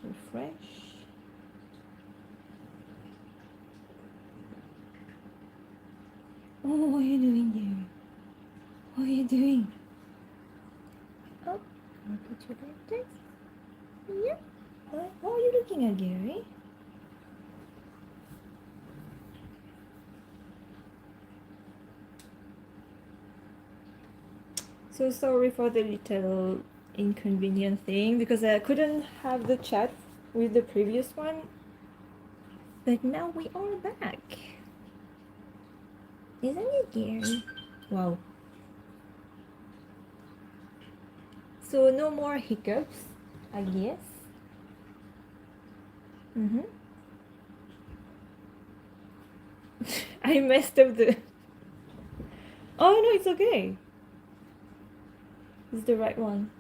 Refresh. Oh, what are you doing, Gary? What are you doing? Oh, I'll put you like this. Yeah. What are you looking at, Gary? So sorry for the little inconvenient thing because I couldn't have the chat with the previous one. But now we are back. Isn't it, Gary? Wow. So no more hiccups, I guess. Mm-hmm. I messed up the... Oh no, it's okay. It's the right one.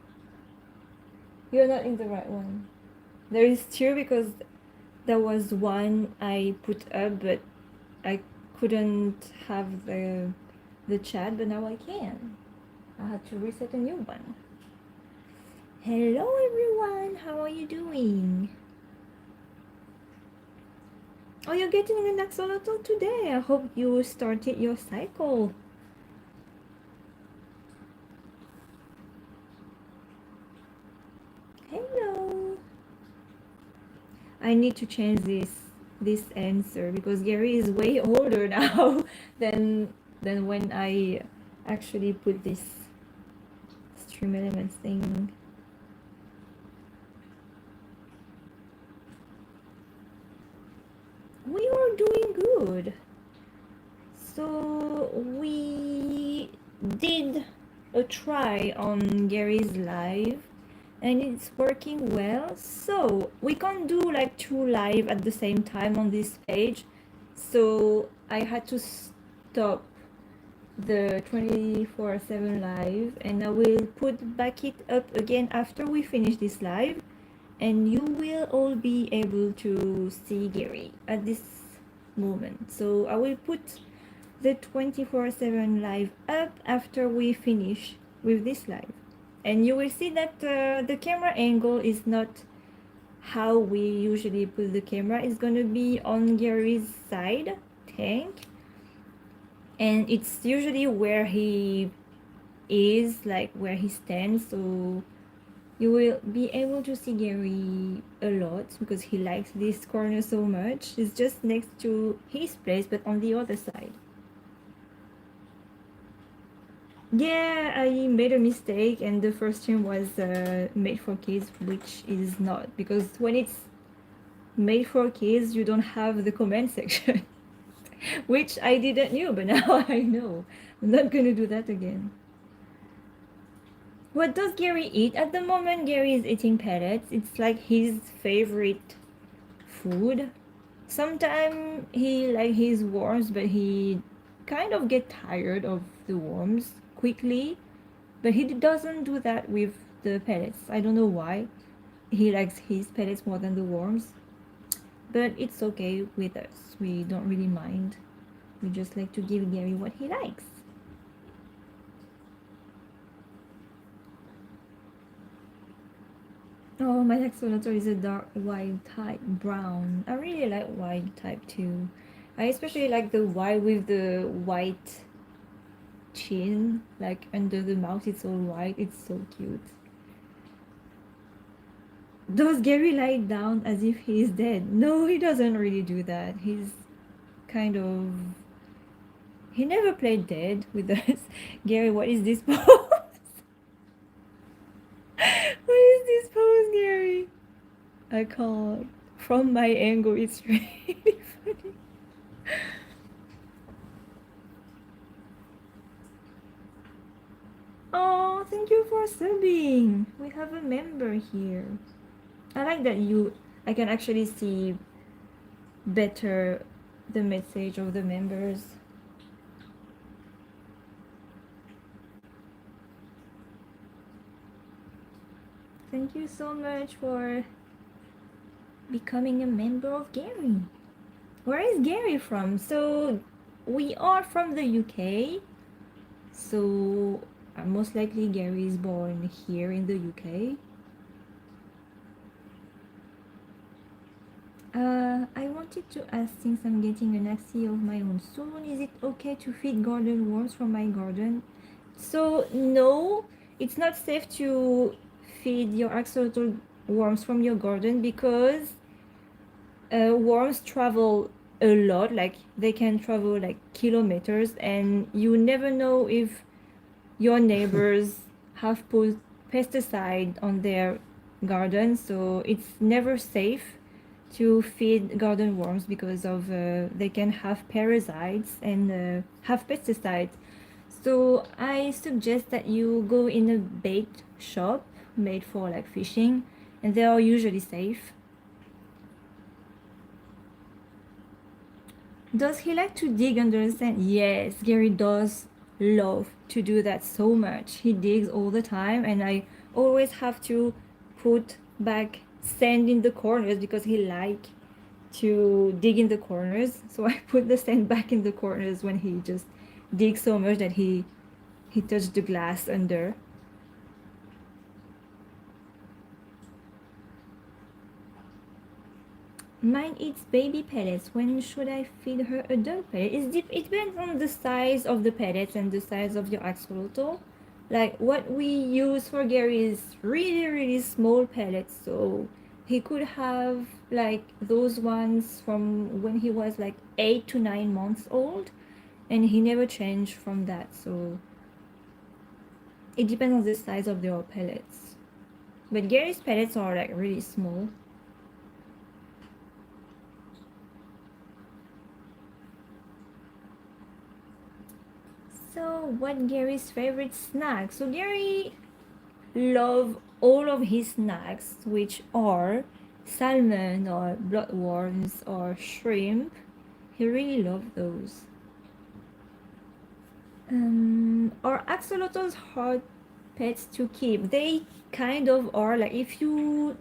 You're not in the right one. There is two because there was one I put up but I couldn't have the chat, but now I can. I had to reset a new one. Hello everyone, how are you doing? Oh, you're getting an axolotl today. I hope you started your cycle. Hello. I need to change this answer because Gary is way older now than when I actually put this stream elements thing. We are doing good. So we did a try on Gary's live and it's working well. So we can't do like two live at the same time on this page. So I had to stop the 24/7 live and I will put back it up again after we finish this live and you will all be able to see Gary at this moment. So I will put the 24/7 live up after we finish with this live and you will see that the camera angle is not how we usually put the camera. It's gonna be on Gary's side tank and it's usually where he is, like where he stands, so you will be able to see Gary a lot because he likes this corner so much. It's just next to his place but on the other side. Yeah, I made a mistake and the first stream was made for kids, which is not, because when it's made for kids you don't have the comment section. Which I didn't know, but now I know. I'm not gonna do that again. What does Gary eat at the moment? Gary is eating pellets. It's like his favorite food. Sometimes he like his worms, but he kind of get tired of the worms quickly. But he doesn't do that with the pellets. I don't know why. He likes his pellets more than the worms. But it's okay with us. We don't really mind. We just like to give Gary what he likes. Oh, my axolotl is a dark white type brown. I really like white type too. I especially like the white with the white chin, like under the mouth it's all white. It's so cute. Does Gary lie down as if he is dead? No, he doesn't really do that. He's kind of... He never played dead with us. Gary, what is this pose? What is this pose, Gary? I can't. From my angle, it's really funny. Oh, thank you for subbing. We have a member here. I like that I can actually see better the message of the members. Thank you so much for becoming a member of Gary. Where is Gary from? So we are from the UK. So most likely Gary is born here in the UK. I wanted to ask, since I'm getting an axie of my own soon, is it okay to feed garden worms from my garden? So no, it's not safe to feed your axolotl worms from your garden because worms travel a lot, like they can travel like kilometers, and you never know if your neighbors have put pesticide on their garden, so it's never safe to feed garden worms because of they can have parasites and have pesticides. So I suggest that you go in a bait shop made for like fishing, and they are usually safe. Does he like to dig under the sand? Yes, Gary does love to do that so much. He digs all the time, and I always have to put back sand in the corners because he like to dig in the corners. So I put the sand back in the corners when he just digs so much that he touched the glass under. Mine eats baby pellets. When should I feed her adult pellets? It depends on the size of the pellets and the size of your axolotl. Like what we use for Gary is really, really small pellets. So he could have like those ones from when he was like 8 to 9 months old, and he never changed from that. So it depends on the size of your pellets. But Gary's pellets are like really small. So what Gary's favorite snack? So Gary love all of his snacks, which are salmon or bloodworms or shrimp. He really loves those. Are axolotls hard pets to keep? They kind of are. Like if you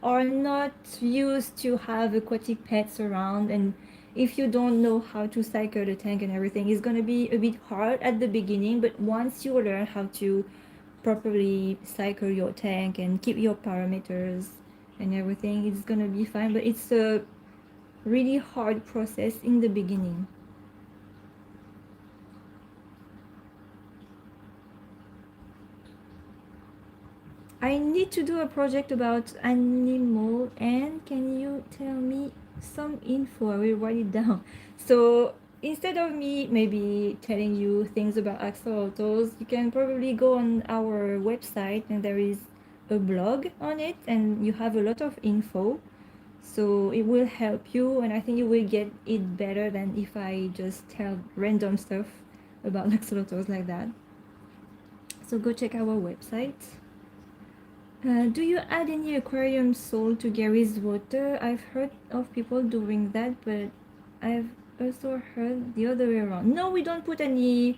are not used to have aquatic pets around, and if you don't know how to cycle the tank and everything, it's gonna be a bit hard at the beginning, but once you learn how to properly cycle your tank and keep your parameters and everything, it's gonna be fine. But it's a really hard process in the beginning. I need to do a project about animal, and can you tell me some info? I will write it down. So instead of me maybe telling you things about axolotls, you can probably go on our website, and there is a blog on it, and you have a lot of info. So it will help you, and I think you will get it better than if I just tell random stuff about axolotls like that. So go check our website. Do you add any aquarium salt to Gary's water? I've heard of people doing that, but I've also heard the other way around. No, we don't put any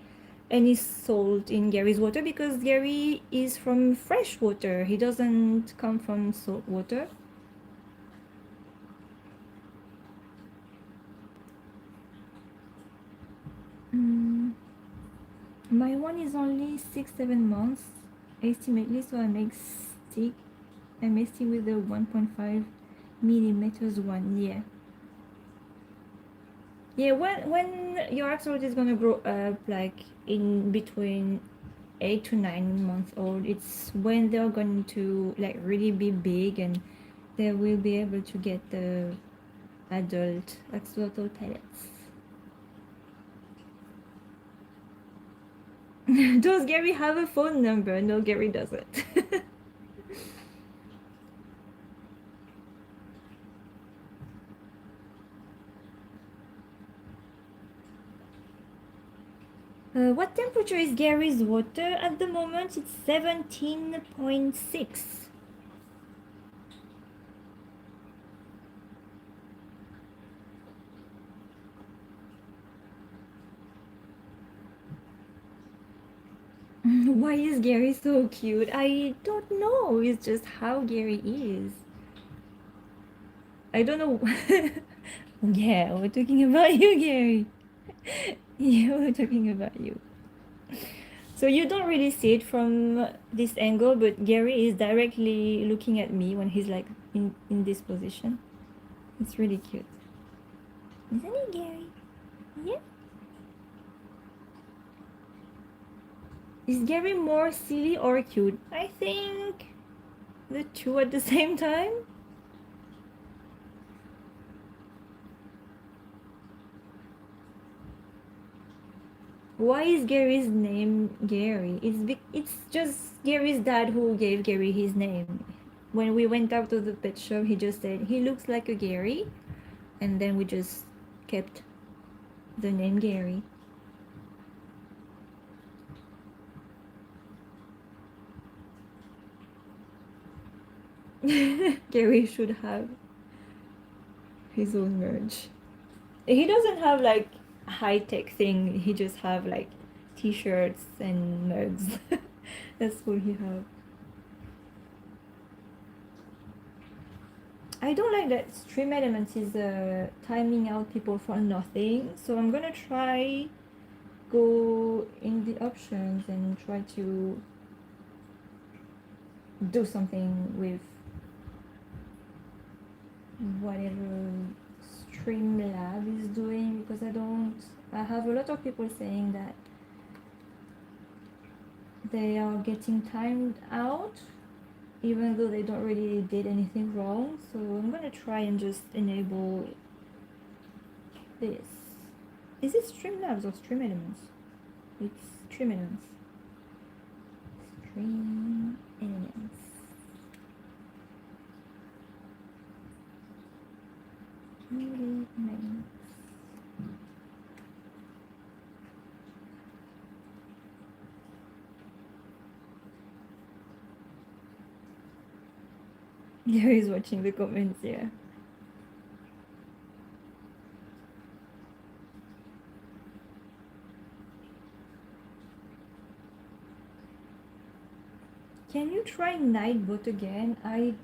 salt in Gary's water because Gary is from fresh water. He doesn't come from salt water. My one is only 6-7 months estimately, so I may stick with the 1.5 millimeters one. Yeah, when your axolotl is gonna grow up, like in between 8 to 9 months old, it's when they're going to like really be big, and they will be able to get the adult axolotl pellets. Does Gary have a phone number? No, Gary doesn't. What temperature is Gary's water at the moment? It's 17.6. Why is Gary so cute? I don't know. It's just how Gary is. I don't know. Yeah, we're talking about you, Gary. Yeah, we're talking about you. So you don't really see it from this angle, but Gary is directly looking at me when he's like in this position. It's really cute. Isn't it, Gary? Yeah. Is Gary more silly or cute? I think the two at the same time. Why is Gary's name Gary? It's just Gary's dad who gave Gary his name. When we went out to the pet shop, he just said he looks like a Gary, and then we just kept the name Gary. Gary should have his own merch. He doesn't have like high-tech thing. He just have like t-shirts and mugs. That's what he have. I don't like that Stream Elements is timing out people for nothing. So I'm gonna try go in the options and try to do something with whatever Streamlab is doing, because I have a lot of people saying that they are getting timed out even though they don't really did anything wrong. So I'm gonna try and just enable this. Is it Streamlabs or Stream Elements? It's Stream Elements. Stream Elements. Gary's watching the comments, yeah. Can you try Nightbot again? I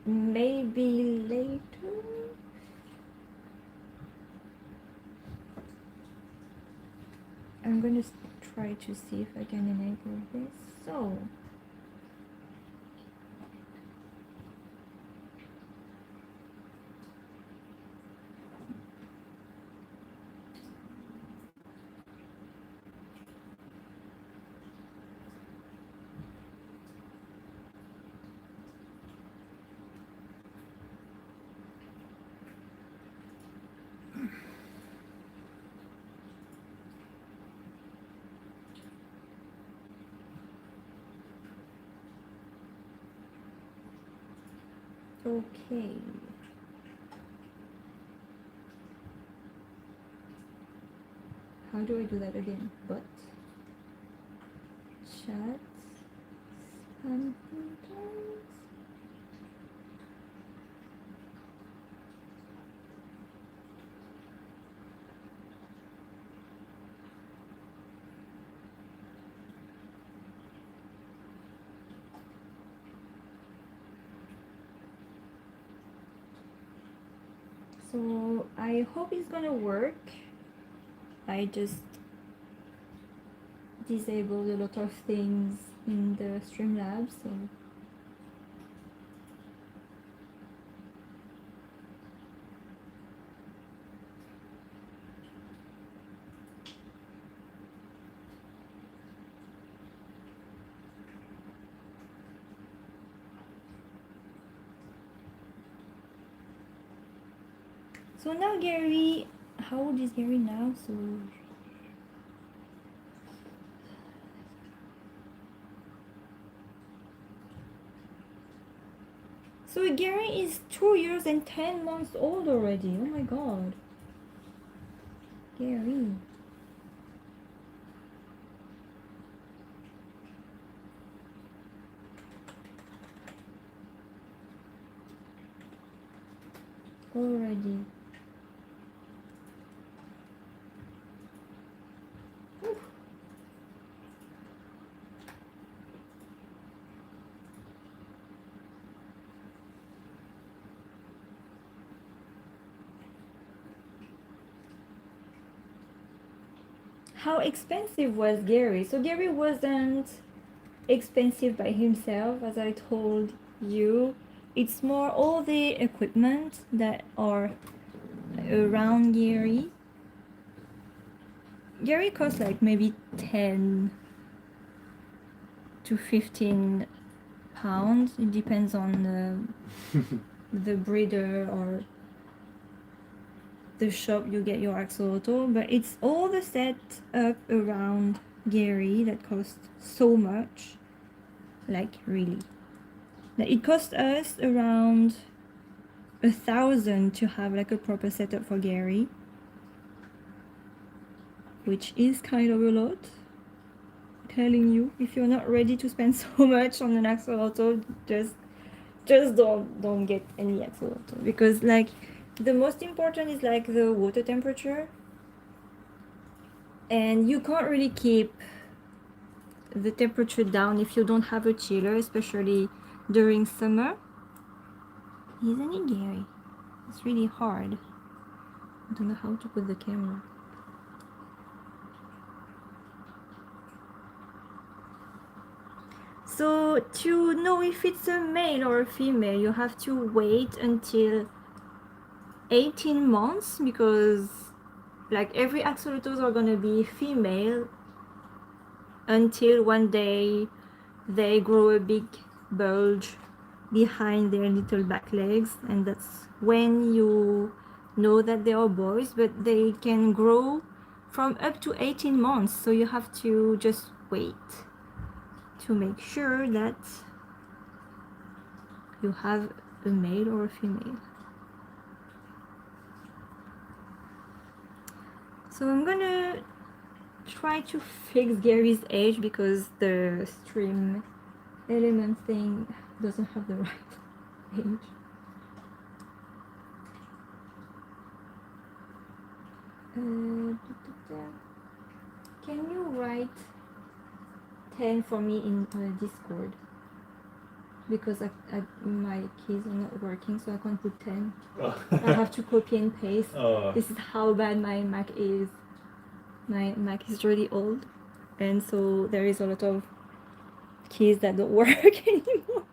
maybe later. I'm gonna try to see if I can enable this. So okay. How do I do that again? But chat spam filters. So I hope it's gonna work. I just disabled a lot of things in the Streamlabs, so now Gary, how old is Gary now? So Gary is 2 years and 10 months old already. Oh my god. Gary. Already. Oof. How expensive was Gary? So Gary wasn't expensive by himself, as I told you. It's more all the equipment that are around Gary. Gary costs like maybe 10 to 15 pounds. It depends on the breeder or the shop you get your axolotl, but it's all the set up around Gary that costs so much. Like really. Like, it cost us around 1,000 to have like a proper setup for Gary, which is kind of a lot. Telling you, if you're not ready to spend so much on an axolotl, just don't get any axolotl, because like the most important is like the water temperature, and you can't really keep the temperature down if you don't have a chiller, especially during summer. Isn't it, Gary? It's really hard. I don't know how to put the camera. So to know if it's a male or a female, you have to wait until 18 months, because like every axolotls are gonna be female until one day they grow a big bulge behind their little back legs, and that's when you know that they are boys. But they can grow from up to 18 months, so you have to just wait to make sure that you have a male or a female. So I'm gonna try to fix Gary's age, because the stream element thing doesn't have the right age. Can you write 10 for me in Discord? Because my keys are not working, so I can't put 10. I have to copy and paste. This is how bad my Mac is. My Mac is really old, and so there is a lot of keys that don't work anymore.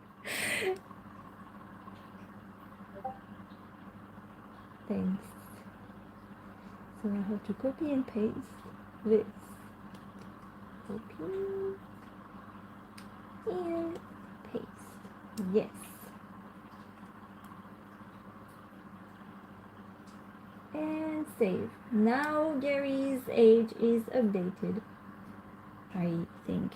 Thanks. So I have to copy and paste this. Copy and paste. Yes. And save. Now Gary's age is updated, I think.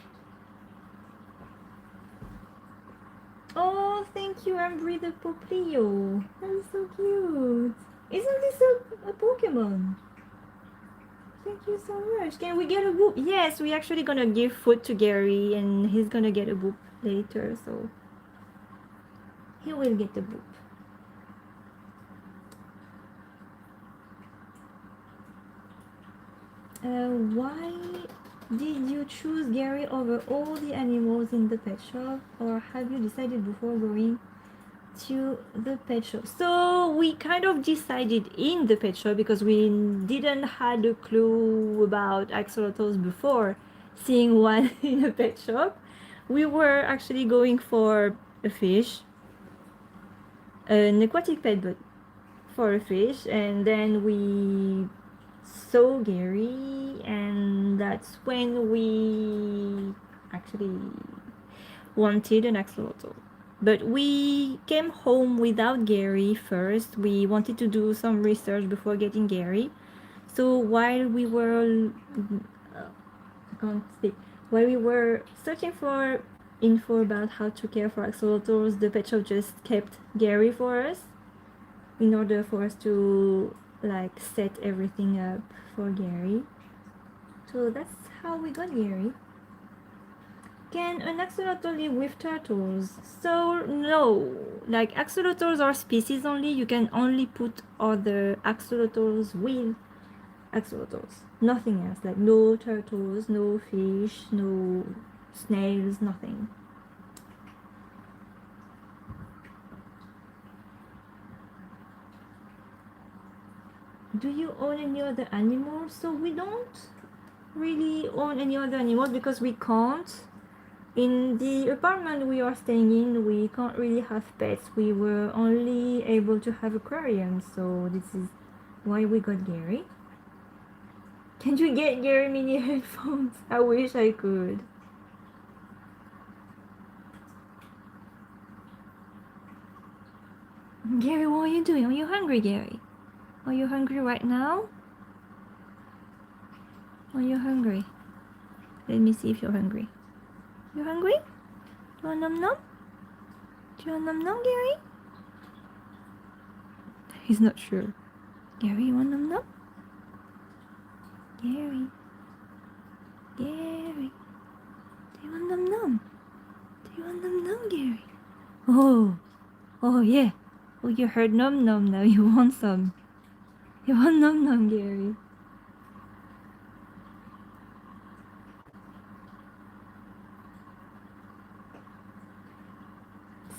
Oh, thank you, Ambry the Poplio. That's so cute. Isn't this a Pokemon? Thank you so much. Can we get a boop? Yes, we're actually gonna give food to Gary, and he's gonna get a boop later, so he will get the boop. Why did you choose Gary over all the animals in the pet shop, or have you decided before going to the pet shop? So we kind of decided in the pet shop, because we didn't had a clue about axolotls before seeing one in a pet shop. We were actually going for a fish, an aquatic pet, but for a fish, and then we saw Gary, and that's when we actually wanted an axolotl. But we came home without Gary first. We wanted to do some research before getting Gary. So while we were I can't speak. While we were searching for info about how to care for axolotls, the pet shop just kept Gary for us in order for us to like set everything up for Gary. So that's how we got Gary. Can an axolotl live with turtles? So no, like axolotls are species only. You can only put other axolotls with axolotls, nothing else. Like no turtles, no fish, no snails, nothing. Do you own any other animals? So we don't really own any other animals because we can't. In the apartment we are staying in, we can't really have pets. We were only able to have aquariums, so this is why we got Gary. Can you get Gary mini headphones? I wish I could. Gary, what are you doing? Are you hungry, Gary? Are you hungry right now? Are you hungry? Let me see if you're hungry. You hungry? Do you want num num? Do you want num num, Gary? He's not sure. Gary, you want num num? Gary. Gary. Do you want num num? Do you want num num, Gary? Oh. Oh, yeah. Oh, you heard num num now. You want some. You want num num, Gary.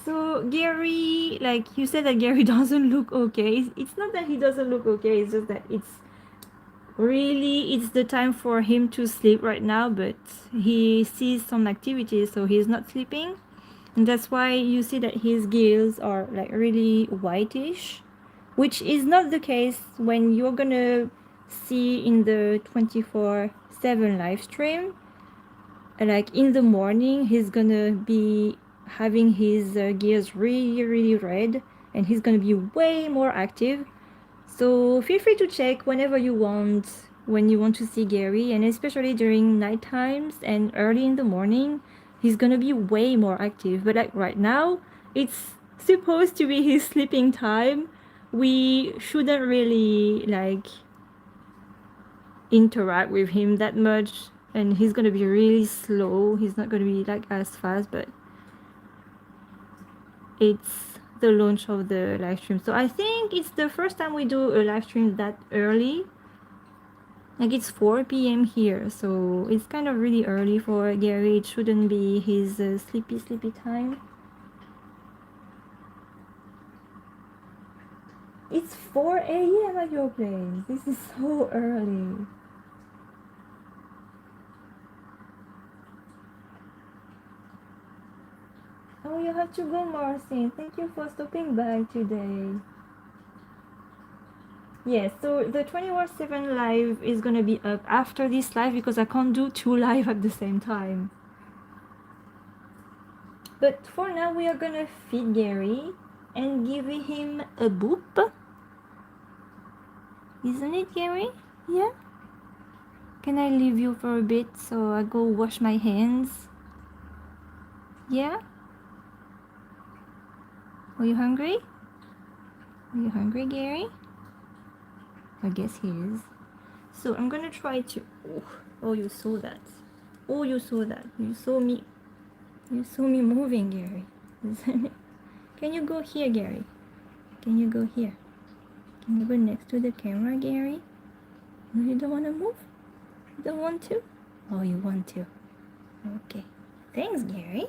So Gary, like you said that Gary doesn't look okay. It's not that he doesn't look okay, it's just that it's the time for him to sleep right now, but he sees some activity, so he's not sleeping. And that's why you see that his gills are like really whitish, which is not the case when you're gonna see in the 24/7 live stream. Like in the morning he's gonna be having his gears really red, and he's gonna be way more active. So feel free to check whenever you want when you want to see Gary, and especially during night times and early in the morning he's gonna be way more active. But like right now it's supposed to be his sleeping time. We shouldn't really like interact with him that much, and he's gonna be really slow. He's not gonna be like as fast, but it's the launch of the live stream, so I think it's the first time we do a live stream that early. Like it's 4 p.m. here, so it's kind of really early for Gary. It shouldn't be his sleepy time. It's 4 a.m. at your place. This is so early. Oh, you have to go, Marcin. Thank you for stopping by today. Yes, so the 24/7 live is gonna be up after this live because I can't do 2 live at the same time. But for now we are gonna feed Gary and give him a boop. Isn't it, Gary? Yeah? Can I leave you for a bit so I go wash my hands? Yeah? Are you hungry? Are you hungry, Gary? I guess he is. So I'm gonna try to... Oh, you saw that. Oh, you saw that. You saw me moving, Gary. Can you go here, Gary? Can you go here? Can you go next to the camera, Gary? No, you don't want to move? You don't want to? Oh, you want to. Okay. Thanks, Gary.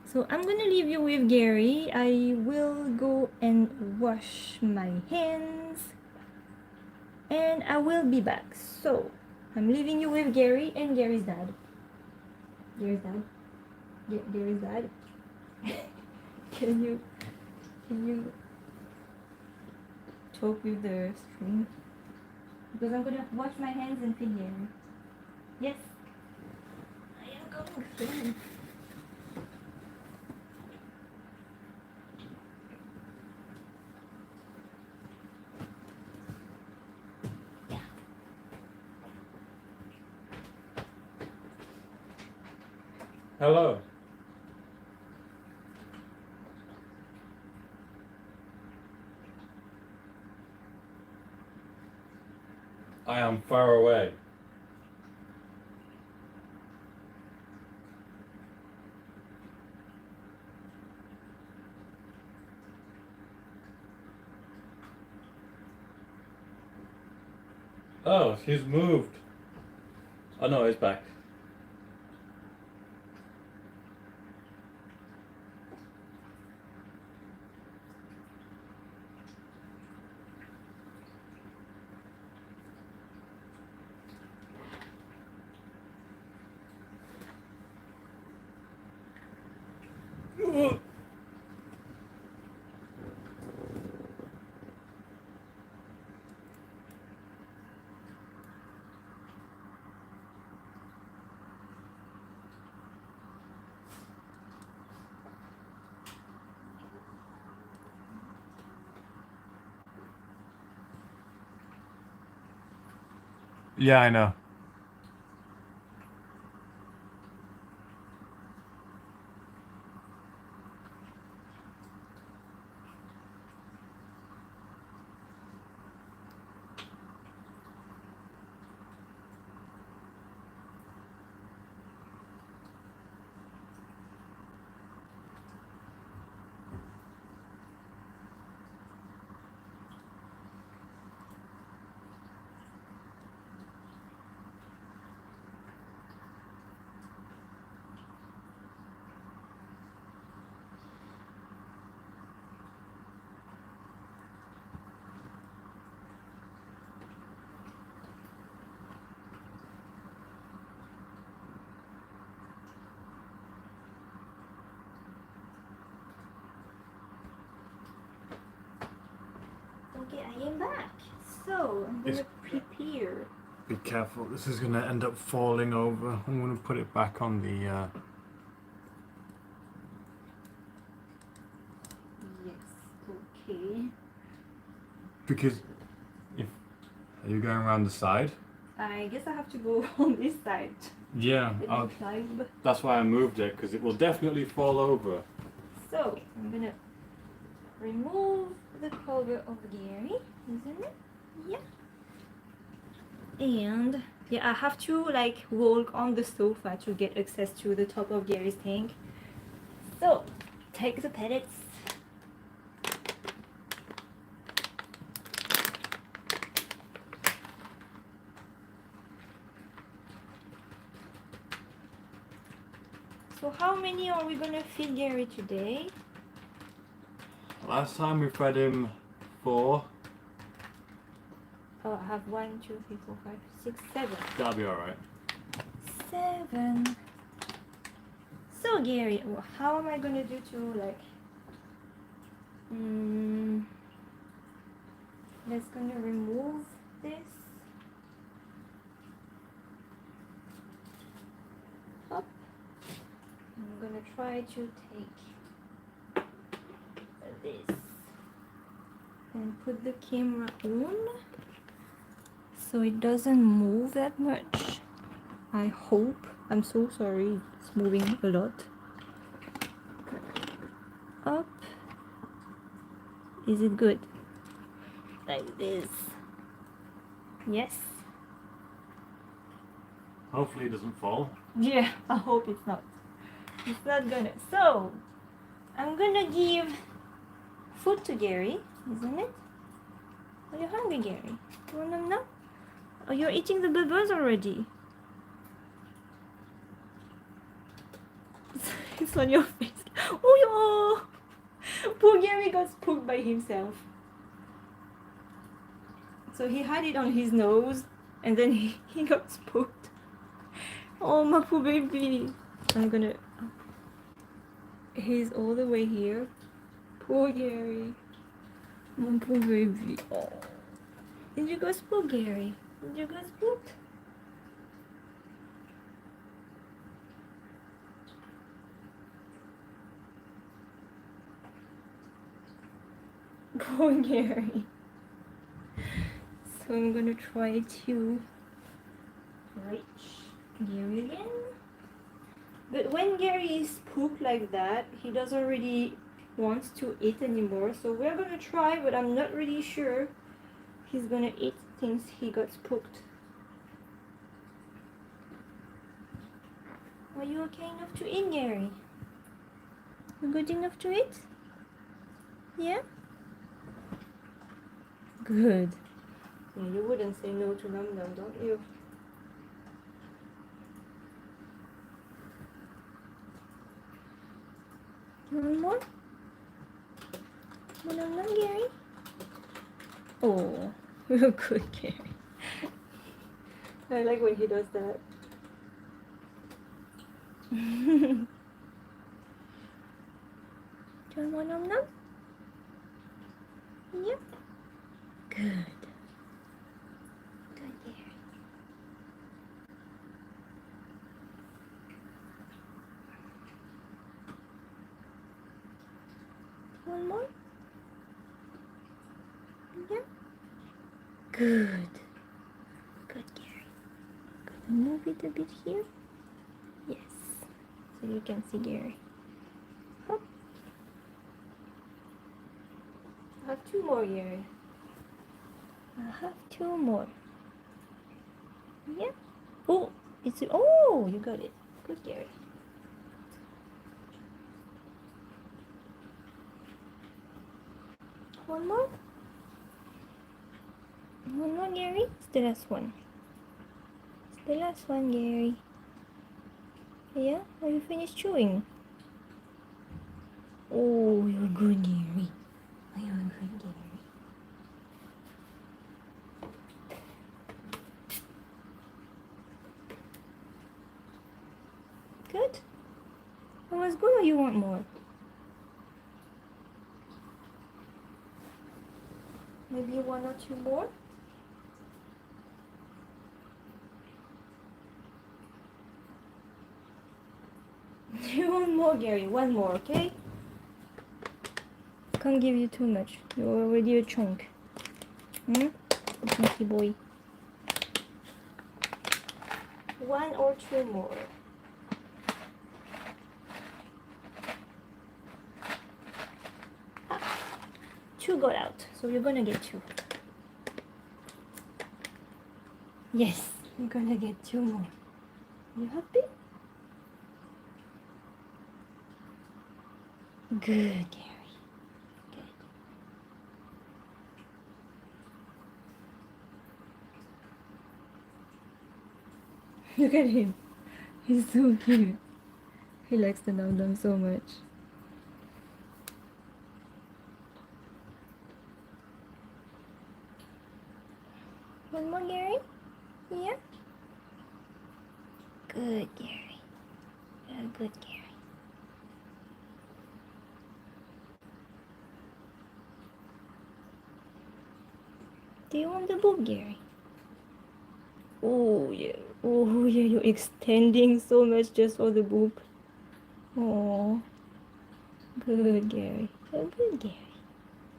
So I'm gonna leave you with Gary. I will go and wash my hands, and I will be back. So I'm leaving you with Gary and Gary's dad. Gary's dad. Gary's dad. Can you talk with the stream? Because I'm gonna wash my hands and feed Gary. Yes. I am going soon. Hello. I am far away. Oh, he's moved. Oh no, he's back. Yeah, I know. Okay, I am back. So I'm gonna prepare. Be careful, this is going to end up falling over. I'm going to put it back on the... Yes, okay. Because if... Are you going around the side? I guess I have to go on this side. Yeah, Let me climb. that's why I moved it, because it will definitely fall over. So I'm gonna remove the cover of Gary, isn't it? Yeah. And yeah, I have to like walk on the sofa to get access to the top of Gary's tank. So take the pellets. So how many are we gonna feed Gary today? Last time we fed him 4. Oh, I have 1, 2, 3, 4, 5, 6, 7. That'll be alright. 7. So Gary, how am I gonna do to like let's gonna remove this. Up. I'm gonna try to take this and put the camera on so it doesn't move that much. I hope. I'm so sorry, it's moving a lot. Up. Is it good? Like this. Yes. Hopefully it doesn't fall. Yeah, I hope it's not. It's not gonna. So, I'm gonna give food to Gary, isn't it? Are you hungry, Gary? You want them now? Oh, you're eating the bubbles already. It's on your face. Oh, yeah. Poor Gary got spooked by himself. So he had it on his nose, and then he got spooked. Oh, my poor baby. I'm gonna... He's all the way here. Poor Gary. My poor baby. Oh. Did you go spook, Gary? Did you go spooked? Poor Gary. So I'm gonna try to reach Gary again. But when Gary is spooked like that, he doesn't really want to eat anymore. So we're gonna try, but I'm not really sure he's gonna eat since he got spooked. Are you okay enough to eat, Gary? You good enough to eat? Yeah? Good. Yeah, you wouldn't say no to Num Num, don't you? One more? Num Num, Gary? Oh, you're good, Gary. I like when he does that. Do you want one nom? Yep. Good. Good, Gary. One more? Yeah. Good. Good, Gary. Gonna move it a bit here. Yes. So you can see Gary. Hop. I have two more, Gary. I have two more. Yeah. Oh, it's oh, you got it. Good, Gary. One more. One more, Gary. It's the last one. It's the last one, Gary. Yeah? Are you finished chewing? Oh, you're good, Gary. Oh, you're good, Gary. Good? That was good, or you want more? Maybe one or two more? You want more, Gary? One more, okay? Can't give you too much. You're already a chunk. Chunky boy. One or two more. Two got out, so you're gonna get two. Yes, you're gonna get two more. You happy? Good, Gary. Good. Look at him. He's so cute. He likes the Dum Dum so much. One more, Gary? Yeah? Good, Gary. Good, Gary. Do you want the book, Gary? Oh, yeah. Oh, yeah, you're extending so much just for the book. Oh, good, Gary. Good, Gary.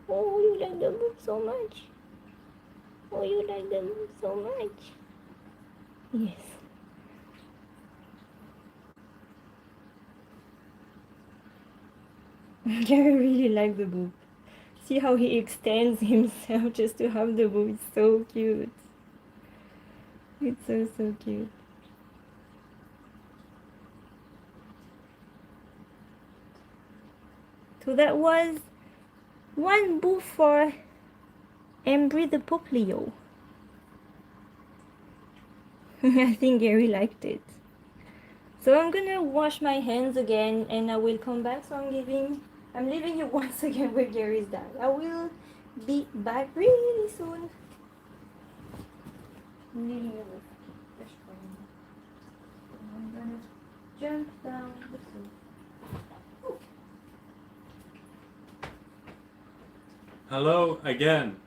Oh, you like the book so much. Oh, you like the book so much. Yes. Gary really likes the book. See how he extends himself just to have the book. It's so cute. It's so, so cute. So that was one book for Embry the Poplio. I think Gary liked it. So I'm gonna wash my hands again and I will come back. So I'm leaving you once again with Gary's dad. I will be back really soon. I'm leaving you with fresh cream. I'm gonna jump down the soup. Hello again.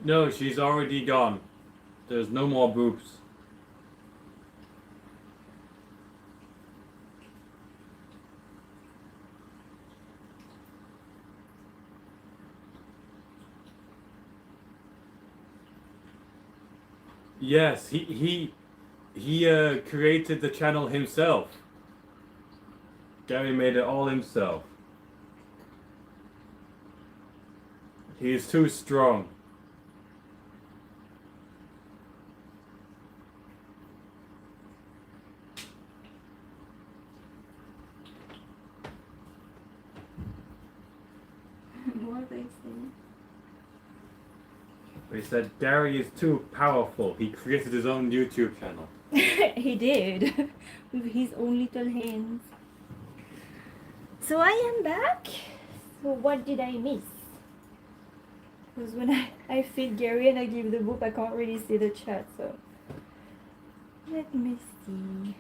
No, she's already gone. There's no more boobs. Yes, he created the channel himself. Gary made it all himself. He is too strong. What are they saying? They said Gary is too powerful. He created his own YouTube channel. He did. With his own little hands. So I am back. So what did I miss? Because when I feed Gary and I give the book, I can't really see the chat, so let me see.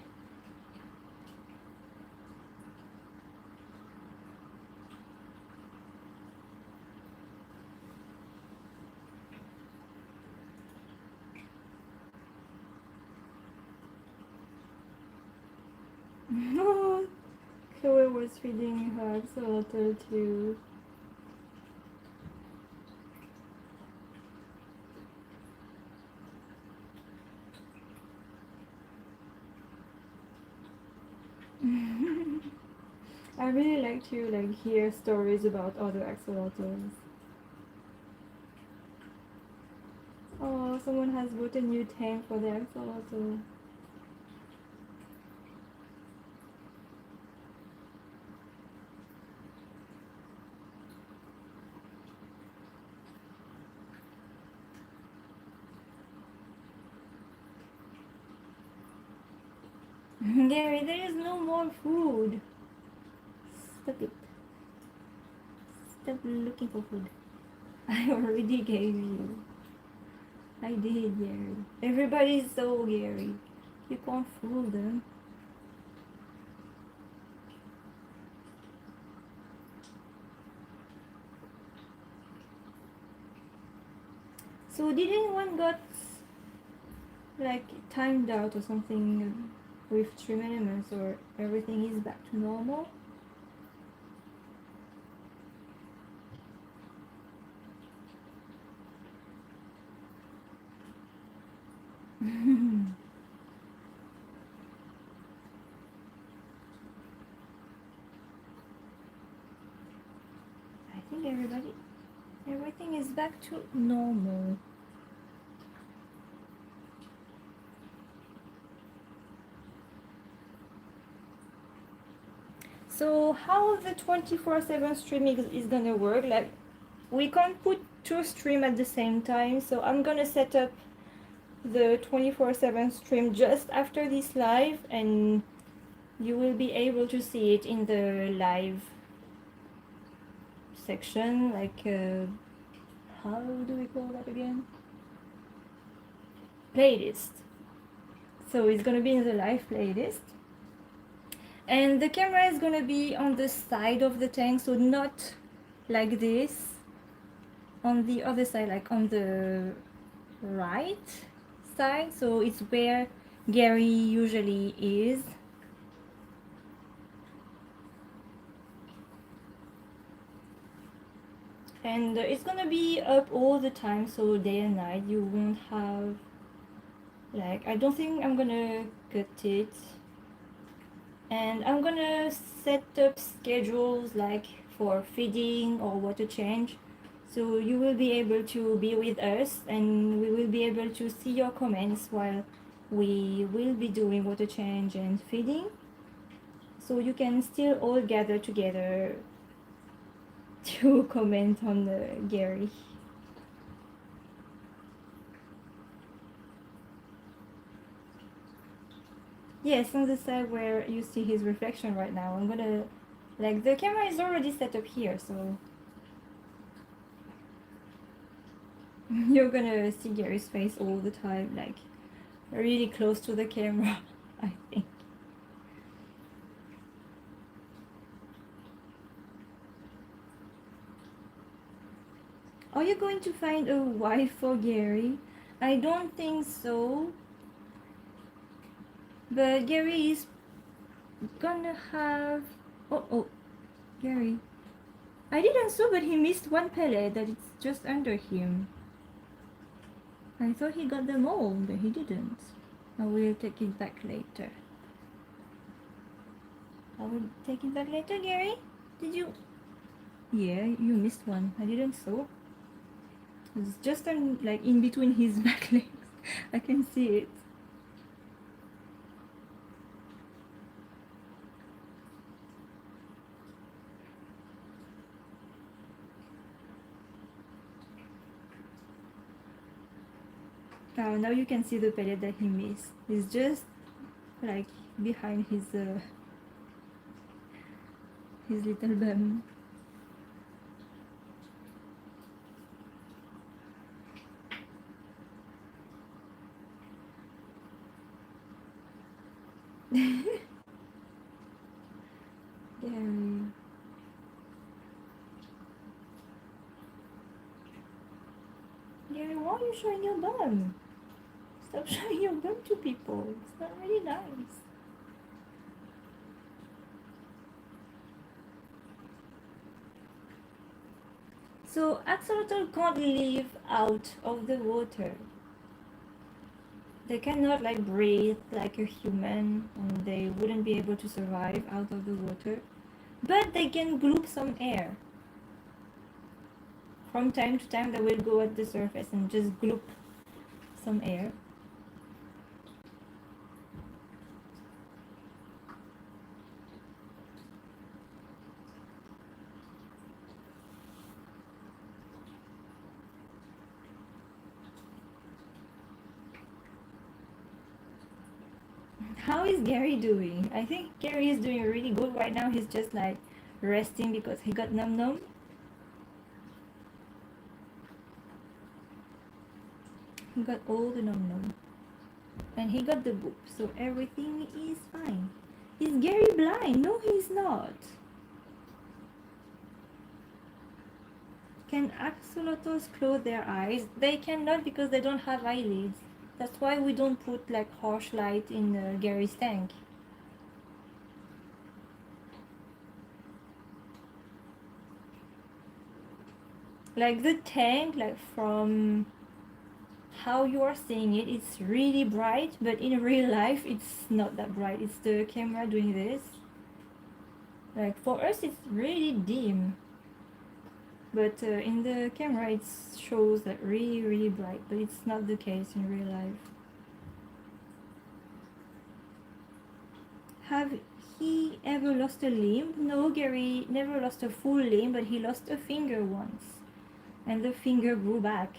Chloe was feeding her axolotl too. I really like to hear stories about other axolotls. Oh, someone has bought a new tank for the axolotl. Gary, there is no more food. Stop it. Stop looking for food. I already gave you. I did, Gary. Everybody's so Gary. You can't fool them. So did anyone got like timed out or something with stream elements, or everything is back to normal? I think everything is back to normal. So how the 24/7 streaming is gonna work? Like, we can't put two streams at the same time, so I'm gonna set up the 24/7 stream just after this live, and you will be able to see it in the live section, like how do we call that again? Playlist. So it's gonna be in the live playlist, and the camera is gonna be on the side of the tank, so not like this, on the other side, like on the right side, so it's where Gary usually is. And it's gonna be up all the time, so day and night. You won't have, like, I don't think I'm gonna cut it. And I'm gonna set up schedules like for feeding or water change, so you will be able to be with us, and we will be able to see your comments while we will be doing water change and feeding, so you can still all gather together to comment on Gary. Yes, on the side where you see his reflection right now. I'm gonna, like, the camera is already set up here, so you're gonna see Gary's face all the time, like really close to the camera, I think. Are you going to find a wife for Gary? I don't think so. But Gary is gonna have... Oh, Gary. I didn't saw, but he missed one pellet that it's just under him. I thought he got them all, but he didn't. I will take it back later. I will take it back later, Gary. Did you... Yeah, you missed one. I didn't saw. It's just like in between his back legs. I can see it. Now you can see the pellet that he missed. It's just like behind his little bum. Gary. Gary, why are you showing your bum? Stop showing your bum to people. It's not really nice. So axolotl can't live out of the water. They cannot like breathe like a human, and they wouldn't be able to survive out of the water. But they can gloop some air. From time to time they will go at the surface and just gloop some air. How is Gary doing? I think Gary is doing really good right now. He's just like resting because he got num num. He got all the num num. And he got the boop, so everything is fine. Is Gary blind? No, he's not. Can axolotls close their eyes? They cannot because they don't have eyelids. That's why we don't put like harsh light in Gary's tank. Like the tank, like from how you are seeing it, it's really bright, but in real life it's not that bright. It's the camera doing this. Like for us it's really dim, but in the camera it shows like really bright, but it's not the case in real life. Have he ever lost a limb? No, Gary never lost a full limb, but he lost a finger once, and the finger grew back.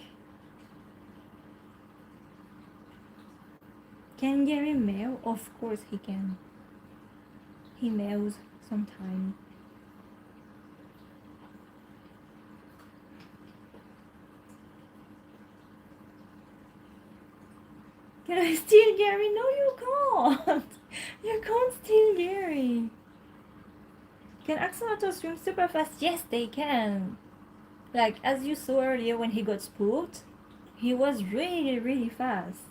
Can Gary meow? Of course he can. He meows sometimes. Can I steal Gary? No, you can't. You can't steal Gary. Can axolotls swim super fast? Yes, they can. Like, as you saw earlier when he got spooked, he was really fast.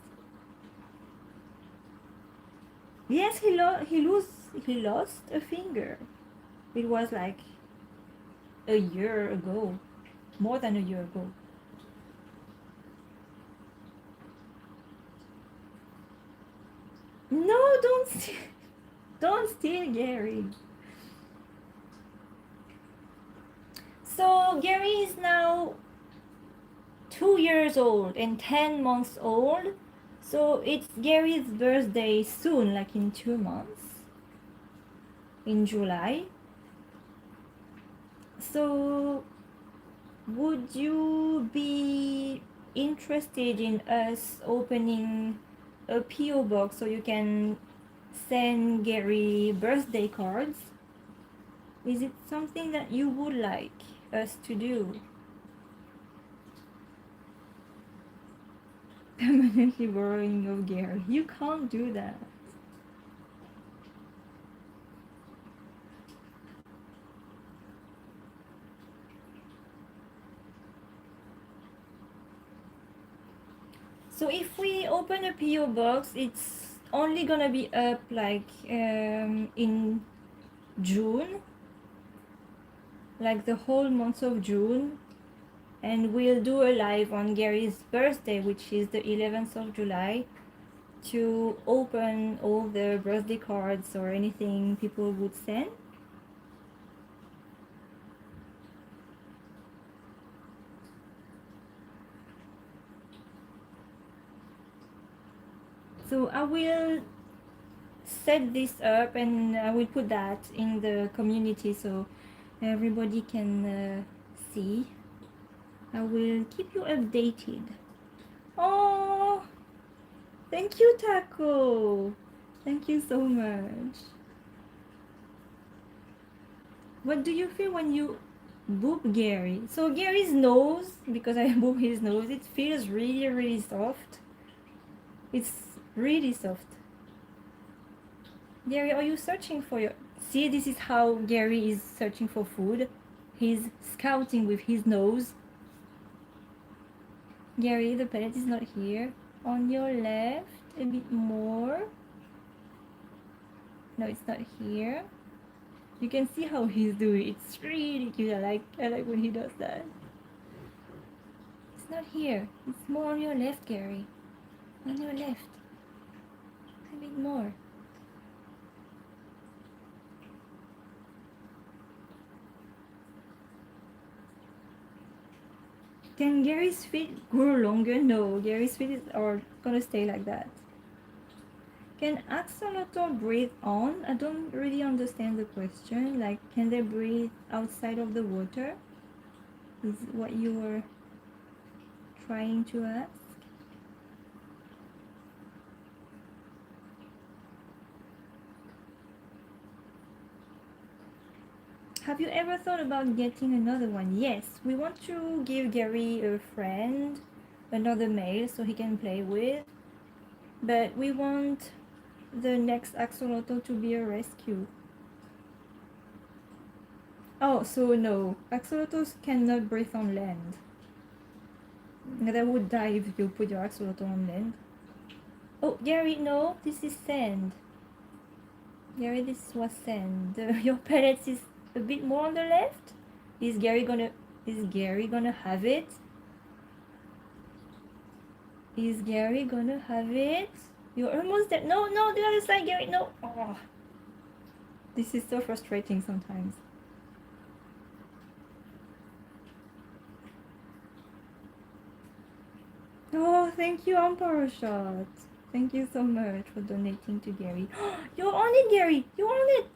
Yes, he lost a finger. It was like a year ago. More than a year ago. No, don't steal Gary. So Gary is now 2 years old and 10 months old. So it's Gary's birthday soon, like in 2 months. In July. So would you be interested in us opening a PO box so you can send Gary birthday cards? Is it something that you would like us to do? Permanently borrowing of Gary. You can't do that. So if we open a PO box, it's only gonna be up like in June, like the whole month of June, and we'll do a live on Gary's birthday, which is the 11th of July, to open all the birthday cards or anything people would send. So I will set this up and I will put that in the community so everybody can see. I will keep you updated. Oh, thank you, Taco. Thank you so much. What do you feel when you boop Gary? So Gary's nose, because I boop his nose, it feels really soft. It's really soft. Gary, are you searching for your... See, this is how Gary is searching for food. He's scouting with his nose. Gary, the pellet is not here. On your left, a bit more. No, it's not here. You can see how he's doing. It's really cute. I like when he does that. It's not here. It's more on your left, Gary. On your left. A bit more. Can Gary's feet grow longer? No, Gary's feet are gonna stay like that. Can axolotl breathe on? I don't really understand the question. Like, can they breathe outside of the water? Is what you were trying to ask? Have you ever thought about getting another one? Yes, we want to give Gary a friend, another male, so he can play with. But we want the next axolotl to be a rescue. Oh, so no, axolotls cannot breathe on land. They would die if you put your axolotl on land. Oh, Gary, no, this is sand. Gary, this was sand. Your pellets is a bit more on the left. Is Gary gonna have it? Is Gary gonna have it? You're almost there. No, no, the other side, Gary, no. Oh. This is so frustrating sometimes. Oh, thank you, Emperor Shot. Thank you so much for donating to Gary. You're on it, Gary. You're on it.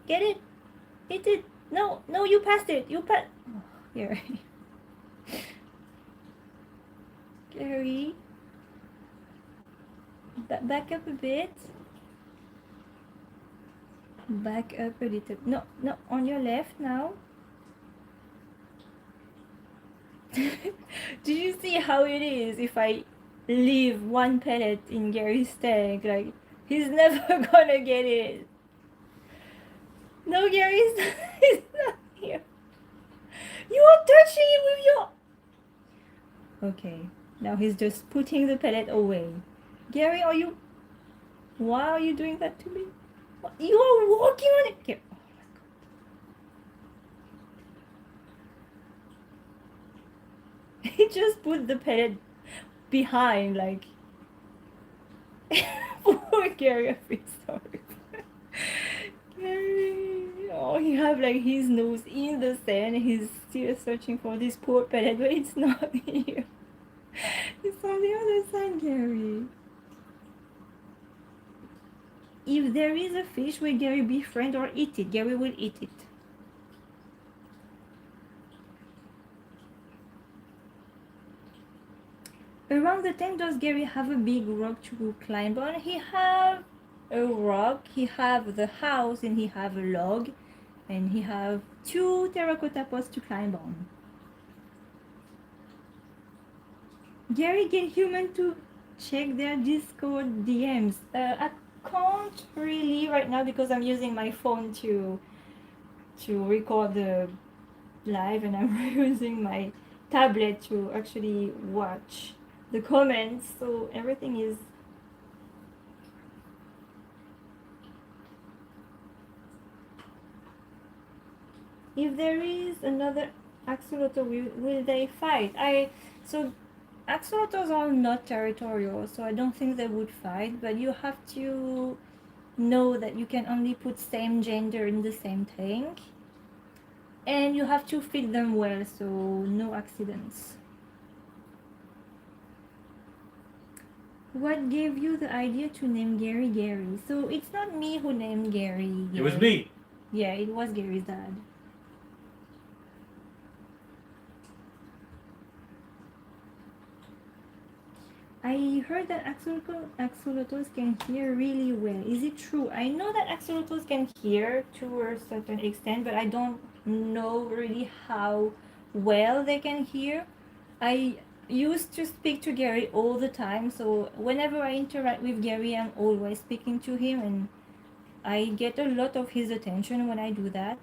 Get it. Hit it. No, no, you passed it. You passed. Oh, Gary. Gary. Back up a bit. Back up a little. No, no, on your left now. Did you see how it is if I leave one pellet in Gary's tank? Like, he's never gonna get it. No, Gary's he's not here. You are touching it with your... Okay, now he's just putting the pellet away. Gary, are you... Why are you doing that to me? You are walking on it. Here. He just put the pellet behind, like... Poor Gary, I feel sorry. Gary, oh, he have like his nose in the sand. He's still searching for this poor pellet, but it's not here. It's on the other side, Gary. If there is a fish, will Gary befriend or eat it? Gary will eat it. Around the tank, does Gary have a big rock to climb on? He have a rock, he have the house, and he have a log, and he have 2 terracotta pots to climb on. Gary, get human to check their Discord DMs. I can't really right now because I'm using my phone to record the live, and I'm using my tablet to actually watch the comments, so everything is... If there is another axolotl, will they fight? So axolotls are not territorial, so I don't think they would fight, but you have to know that you can only put same gender in the same tank, and you have to feed them well, so no accidents. What gave you the idea to name Gary Gary? So it's not me who named Gary. It was me. Yeah, it was Gary's dad. I heard that axolotls can hear really well. Is it true? I know that axolotls can hear to a certain extent, but I don't know really how well they can hear. I used to speak to Gary all the time, so whenever I interact with Gary, I'm always speaking to him, and I get a lot of his attention when I do that.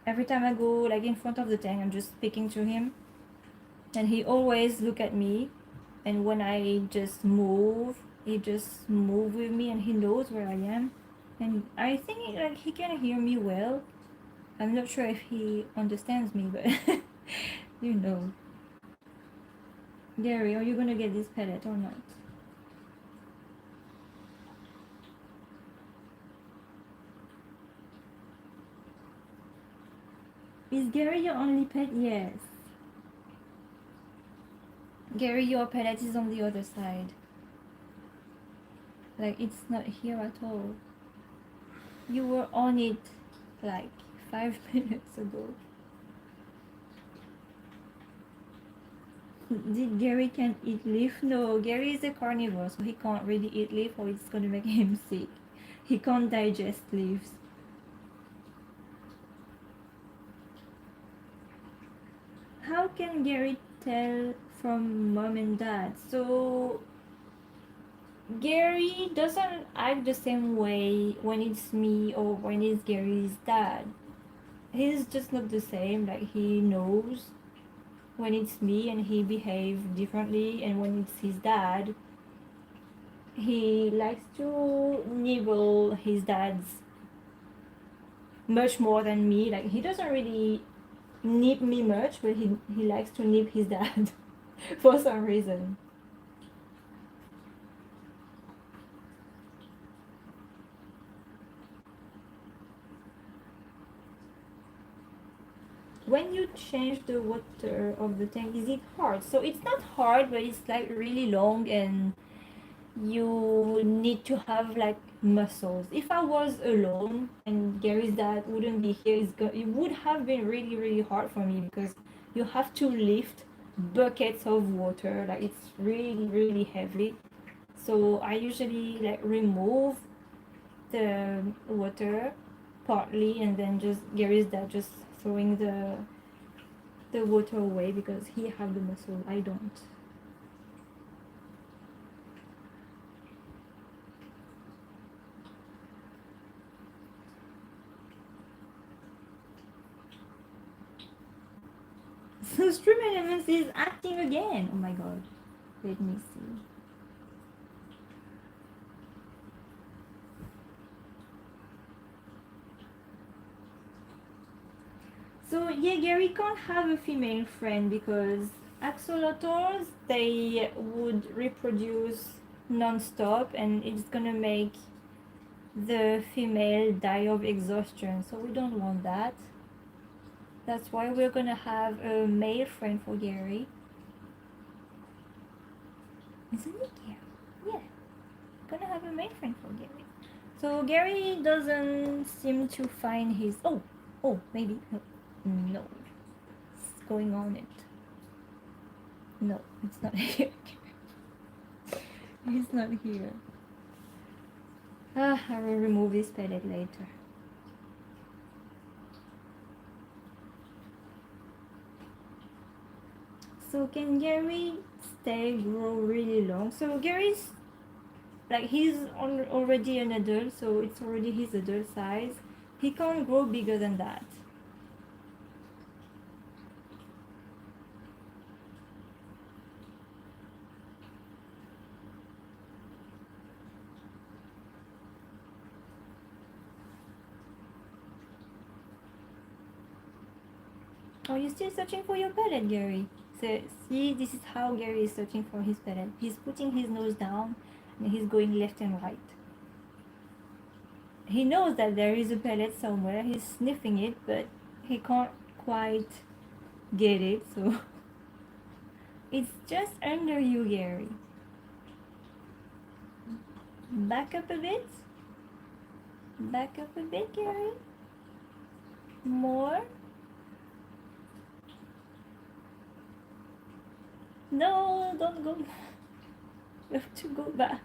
Every time I go like in front of the tank, I'm just speaking to him, and he always look at me, and when I just move, he just move with me, and he knows where I am, and I think like he can hear me well. I'm not sure if he understands me, but you know. Gary, are you gonna get this pellet or not? Is Gary your only pet? Yes. Gary, your pellet is on the other side. Like, it's not here at all. You were on it like 5 minutes ago. Did Gary can eat leaf? No, Gary is a carnivore, so he can't really eat leaf or it's gonna make him sick. He can't digest leaves. How can Gary tell from mom and dad? So Gary doesn't act the same way when it's me or when it's Gary's dad. He's just not the same. Like, he knows when it's me and he behaves differently, and when it's his dad, he likes to nibble his dad's much more than me. Like, he doesn't really nip me much, but he likes to nip his dad for some reason. When you change the water of the tank, is it hard? So it's not hard, but it's like really long, and you need to have like muscles. If I was alone and Gary's dad wouldn't be here, it would have been really hard for me, because you have to lift buckets of water. Like, it's really heavy. So I usually like remove the water partly, and then just Gary's dad just throwing the water away, because he have the muscle, I don't. So Stream Elements is acting again. Oh my god. Let me see. So yeah, Gary can't have a female friend because axolotls, they would reproduce non-stop, and it's gonna make the female die of exhaustion. So we don't want that. That's why we're gonna have a male friend for Gary. Isn't it Gary? Yeah. Gonna have a male friend for Gary. So Gary doesn't seem to find his... Oh, maybe. No. It's going on it. No, it's not here. He's not here. I will remove this pellet later. So can Gary grow really long? So Gary's like, he's already an adult, so it's already his adult size. He can't grow bigger than that. Are you still searching for your pellet, Gary? So see, this is how Gary is searching for his pellet. He's putting his nose down and he's going left and right. He knows that there is a pellet somewhere. He's sniffing it, but he can't quite get it, so it's just under you, Gary. Back up a bit. Back up a bit, Gary. More. No, don't go. You have to go back.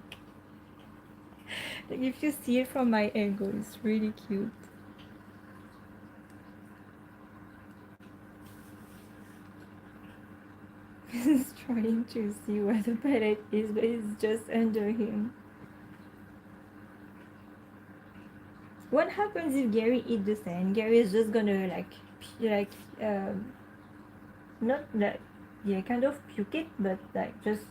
Like, if you see it from my angle, it's really cute. He's trying to see where the pellet is, but it's just under him. What happens if Gary eats the sand? Gary is just gonna not like, yeah, kind of puke it, but like just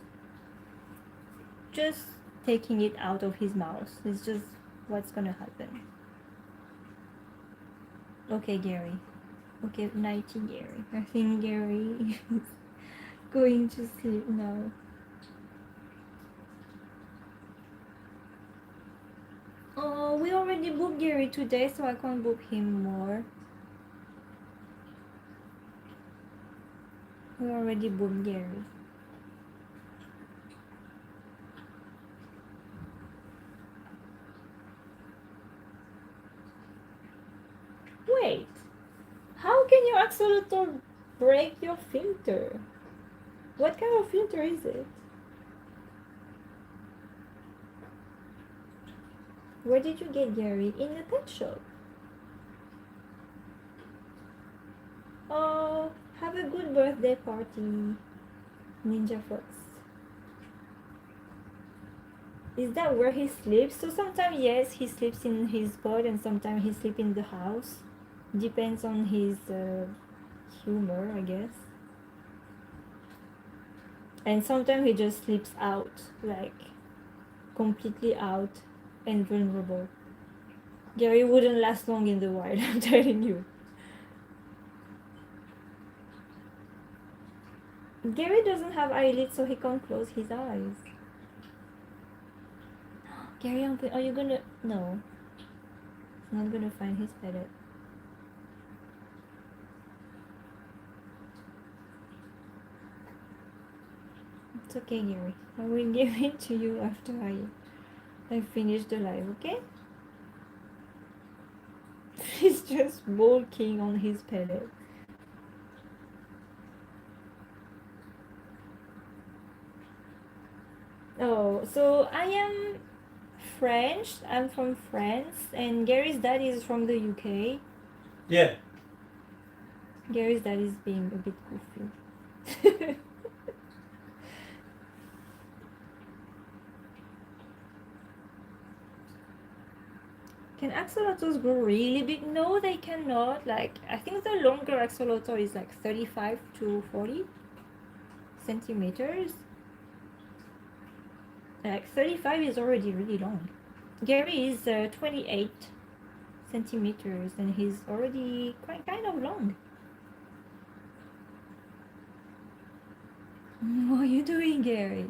taking it out of his mouth. It's just what's gonna happen. Okay, Gary. Okay, nighty Gary. I think Gary is going to sleep now. Oh, we already booked Gary today, so I can't book him more. We already booked Gary. Wait, how can your axolotl break your filter? What kind of filter is it? Where did you get Gary? In the pet shop. Oh, have a good birthday party, Ninja Fox. Is that where he sleeps? So sometimes, yes, he sleeps in his pod and sometimes he sleeps in the house. Depends on his humor, I guess. And sometimes he just sleeps out, like completely out and vulnerable. Gary wouldn't last long in the wild, I'm telling you. Gary doesn't have eyelids, so he can't close his eyes. Gary, are you gonna... No. He's not gonna find his pellet. It's okay, Gary. I will give it to you after I finish the live, okay? He's just walking on his pellet. Oh, so I am French. I'm from France, and Gary's dad is from the UK. Yeah. Gary's dad is being a bit goofy. Can axolotls grow really big? No, they cannot. Like, I think the longer axolotl is like 35 to 40 centimeters. Like 35 is already really long. Gary is 28 centimeters and he's already quite kind of long. What are you doing, Gary?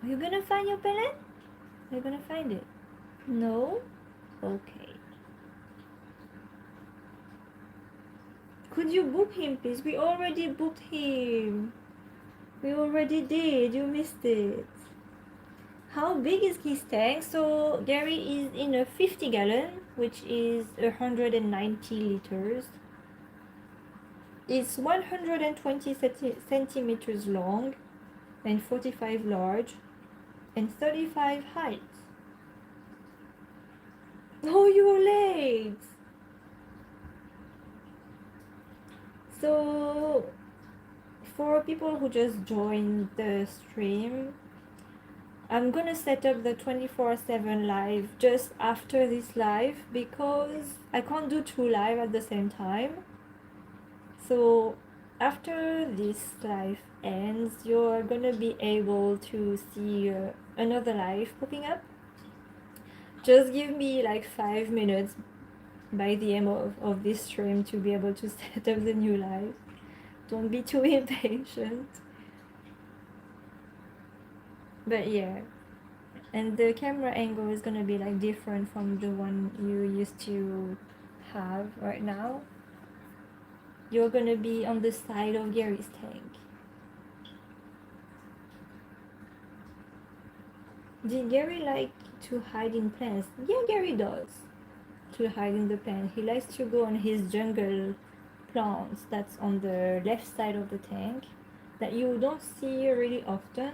Are you gonna find your pellet? Are you gonna find it? No? Okay. Could you book him, please? We already booked him. We already did. You missed it. How big is his tank? So Gary is in a 50 gallon, which is 190 liters. It's 120 centimeters long and 45 large and 35 height. Oh, you're late! So, for people who just joined the stream, I'm gonna set up the 24/7 live just after this live because I can't do two live at the same time. So after this live ends, you're gonna be able to see another live popping up. Just give me like 5 minutes by the end of this stream to be able to set up the new live. Don't be too impatient. But yeah, and the camera angle is gonna be like different from the one you used to have right now. You're gonna be on the side of Gary's tank. Did Gary like to hide in plants? Yeah, Gary does. To hide in the plant. He likes to go on his jungle plants that's on the left side of the tank that you don't see really often.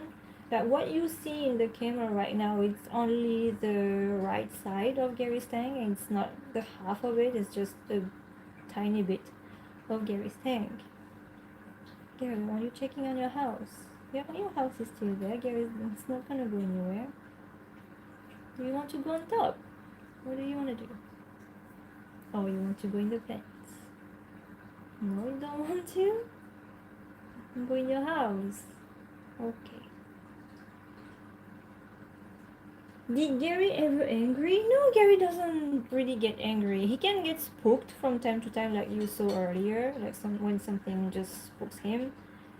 That what you see in the camera right now, it's only the right side of Gary's tank and it's not the half of it, it's just a tiny bit of Gary's tank. Gary, why are you checking on your house? Your house is still there. Gary, it's not gonna go anywhere. Do you want to go on top? What do you want to do? Oh, you want to go in the plants? No, you don't want to? Go in your house. Okay. Did Gary ever angry? No, Gary doesn't really get angry. He can get spooked from time to time, like you saw earlier, like when something just spooks him.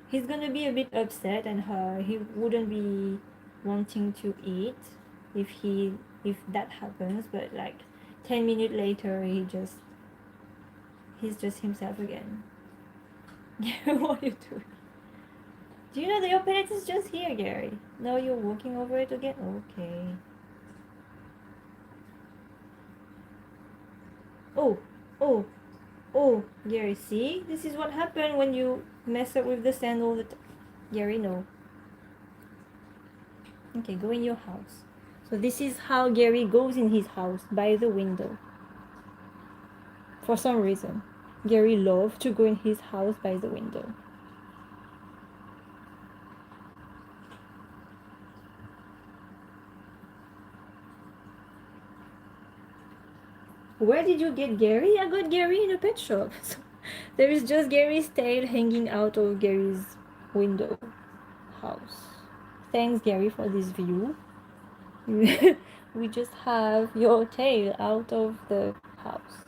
He's gonna be a bit upset, and he wouldn't be wanting to eat if that happens. But like 10 minutes later, he's just himself again. What are you doing? Do you know that your pet is just here, Gary? No, you're walking over it again? Okay. Oh, oh, oh, Gary, see? This is what happened when you mess up with the sand all the time. Gary, no. Okay, go in your house. So this is how Gary goes in his house, by the window. For some reason, Gary loves to go in his house by the window. Where did you get Gary? I got Gary in a pet shop. So there is just Gary's tail hanging out of Gary's window house. Thanks, Gary, for this view. We just have your tail out of the house.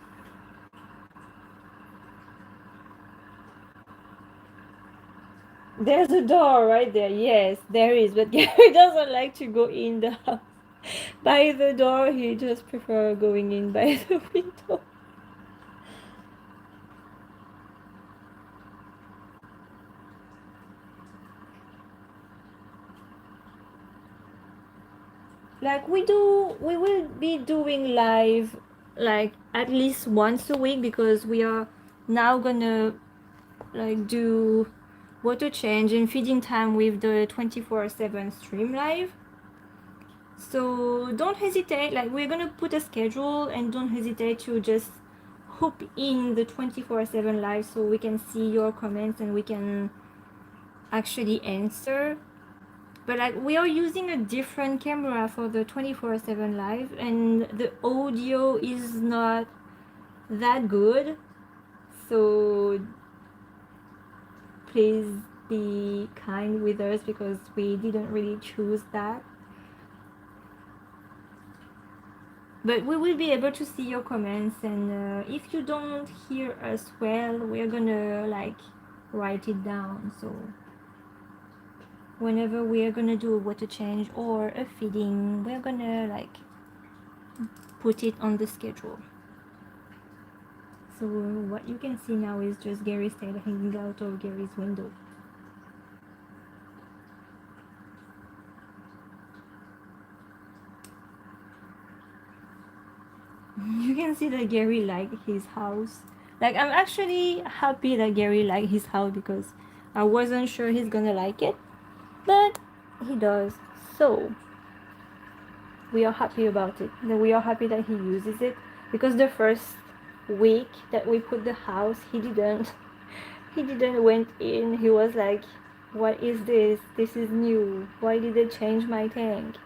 There's a door right there. Yes, there is. But Gary doesn't like to go in the house by the door. He just prefers going in by the window. Like we will be doing live like at least once a week, because we are now gonna like do water change and feeding time with the 24/7 stream live. So don't hesitate, like we're gonna put a schedule, and don't hesitate to just hoop in the 24/7 live so we can see your comments and we can actually answer. But like we are using a different camera for the 24/7 live, and the audio is not that good, so please be kind with us because we didn't really choose that. But we will be able to see your comments, and if you don't hear us well, we're gonna like write it down. So whenever we're gonna do a water change or a feeding, we're gonna like put it on the schedule. So what you can see now is just Gary's tail hanging out of Gary's window. You can see that Gary liked his house. Like I'm actually happy that Gary liked his house, because I wasn't sure he's gonna like it, but he does. So we are happy about it. We are happy that he uses it, because the first week that we put the house, he didn't went in. He was like, what is this? This is new. Why did they change my tank?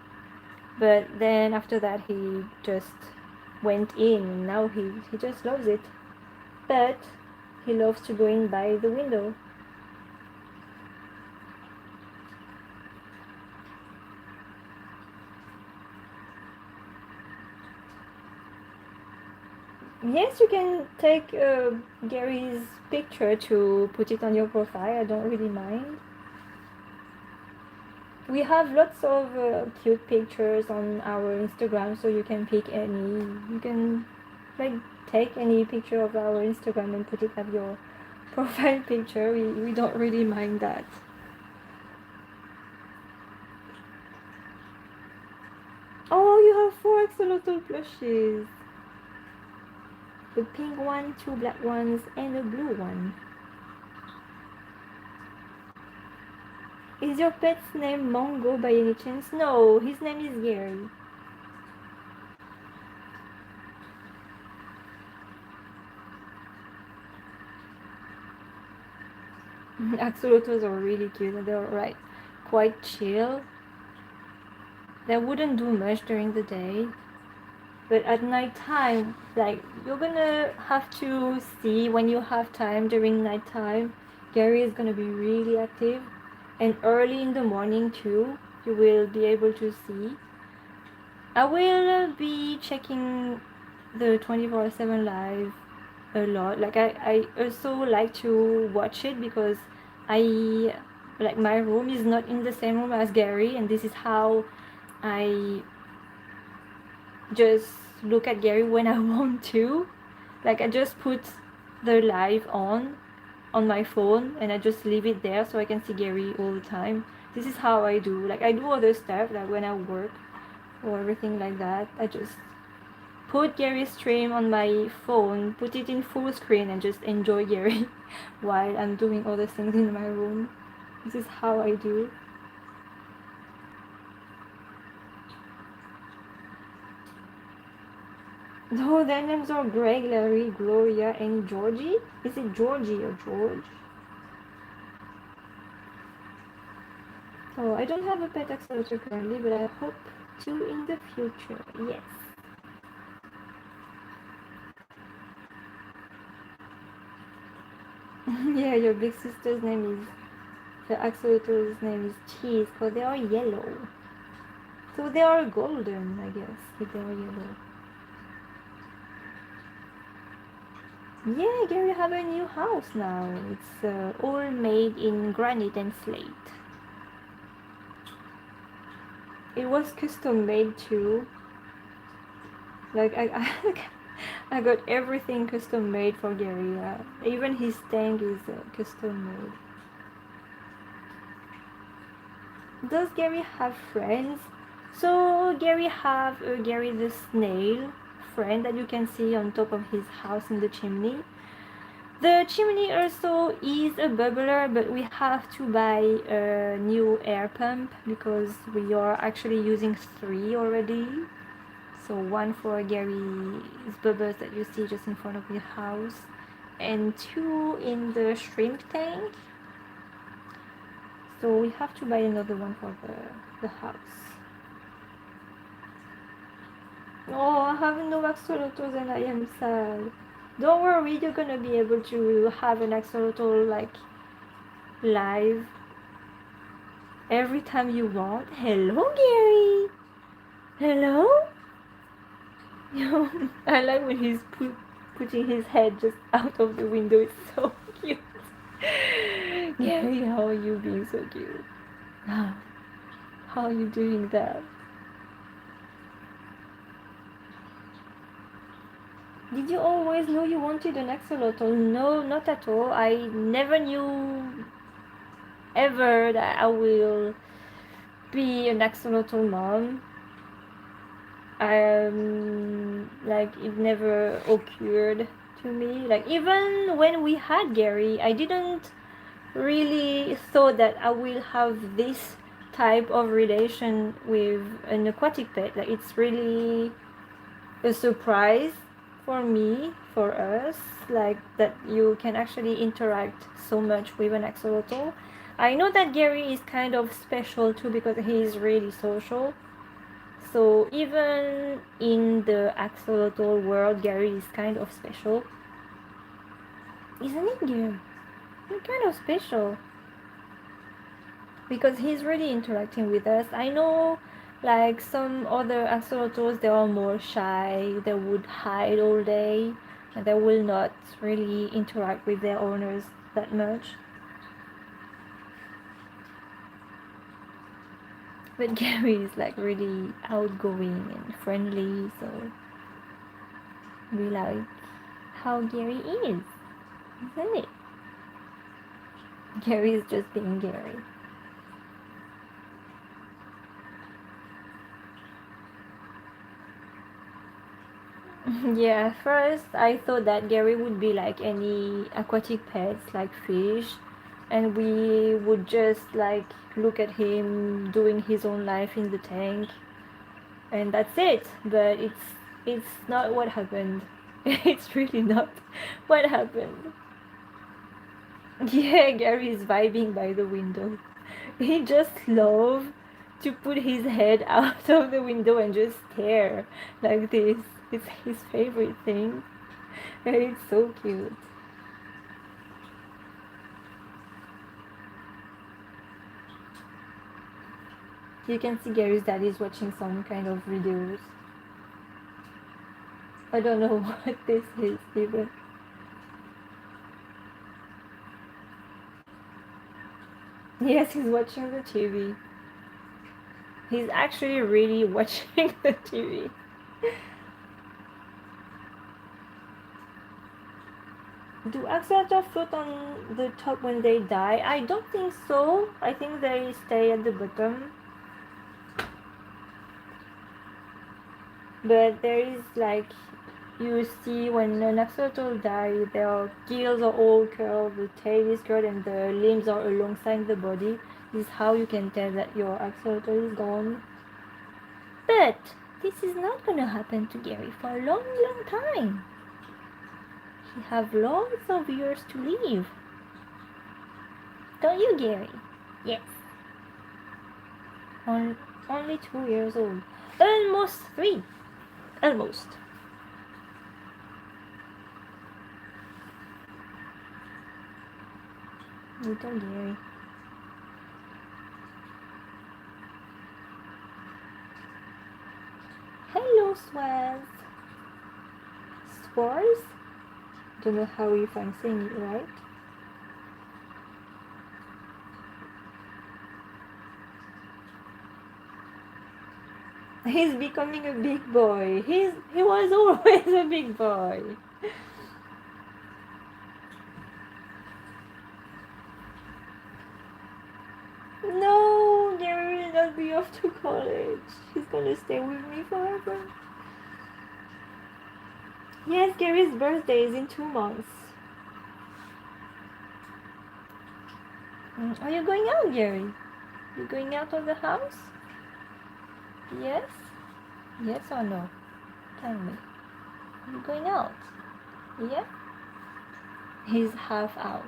But then after that he just went in, and now he just loves it. But he loves to go in by the window. Yes, you can take Gary's picture to put it on your profile. I don't really mind. We have lots of cute pictures on our Instagram, so you can pick any. You can like take any picture of our Instagram and put it as your profile picture. We don't really mind that. Oh, you have 4 axolotl plushies. The pink one, 2 black ones, and a blue one. Is your pet's name Mongo by any chance? No, his name is Gary. Axolotls are really cute. They're like quite chill. They wouldn't do much during the day, but at night time, like you're gonna have to see when you have time during night time. Gary is gonna be really active, and early in the morning too. You will be able to see. I will be checking the 24/7 live a lot. Like I also like to watch it because I like my room is not in the same room as Gary, and this is how I just look at Gary when I want to. Like I just put the live on my phone and I just leave it there so I can see Gary all the time. This is how I do. Like I do other stuff like when I work or everything like that. I just put Gary's stream on my phone, put it in full screen and just enjoy Gary while I'm doing other things in my room. This is how I do. No, their names are Greg, Larry, Gloria, and Georgie. Is it Georgie or George? So I don't have a pet axolotl currently, but I hope to in the future. Yes. Yeah, your big sister's name is the axolotl's name is Cheese, because they are yellow. So they are golden, I guess, if they are yellow. Yeah, Gary have a new house now. It's all made in granite and slate. It was custom made too. Like I got everything custom made for Gary. Even his tank is custom made. Does Gary have friends? So Gary have Gary the snail friend that you can see on top of his house in the chimney. The chimney also is a bubbler, but we have to buy a new air pump because we are actually using 3 already. So one for Gary's bubbles that you see just in front of your house, and 2 in the shrimp tank. So we have to buy another one for the house. Oh, I have no axolotls and I am sad. Don't worry, you're gonna be able to have an axolotl like live every time you want. Hello, Gary. Hello. I like when he's putting his head just out of the window. It's so cute. Gary, how are you being so cute? How are you doing that? Did you always know you wanted an axolotl? No, not at all. I never knew ever that I will be an axolotl mom. Like it never occurred to me. Like even when we had Gary, I didn't really thought that I will have this type of relation with an aquatic pet. Like it's really a surprise for me, for us, like that you can actually interact so much with an axolotl. I know that Gary is kind of special too because he is really social. So even in the axolotl world, Gary is kind of special. Isn't it, Gary? He's kind of special. Because he's really interacting with us. I know like some other axolotls, they are more shy. They would hide all day and they will not really interact with their owners that much. But Gary is like really outgoing and friendly, so we like how Gary is, isn't it? Gary is just being Gary. Yeah, first I thought that Gary would be like any aquatic pets, like fish, and we would just like look at him doing his own life in the tank, and that's it. But it's not what happened. It's really not what happened. Yeah, Gary is vibing by the window. He just loves to put his head out of the window and just stare like this. It's his favorite thing. And it's so cute. You can see Gary's dad is watching some kind of videos. I don't know what this is even. Yes, he's watching the TV. He's actually really watching the TV. Do axolotls float on the top when they die? I don't think so. I think they stay at the bottom. But there is like, you see when an axolotl dies, their gills are all curled, the tail is curled, and the limbs are alongside the body. This is how you can tell that your axolotl is gone. But this is not gonna happen to Gary for a long, long time. He have lots of years to live. Don't you, Gary? Yes. Only 2 years old. Almost 3. Almost. Little Gary. Hello, swans. Swars? Don't know how if I'm saying it right. He's becoming a big boy. He was always a big boy. No, Gary will not be off to college. He's gonna stay with me forever. Yes, Gary's birthday is in 2 months. Are you going out, Gary? You going out of the house? Yes? Yes or no? Tell me. Are you going out? Yeah? He's half out.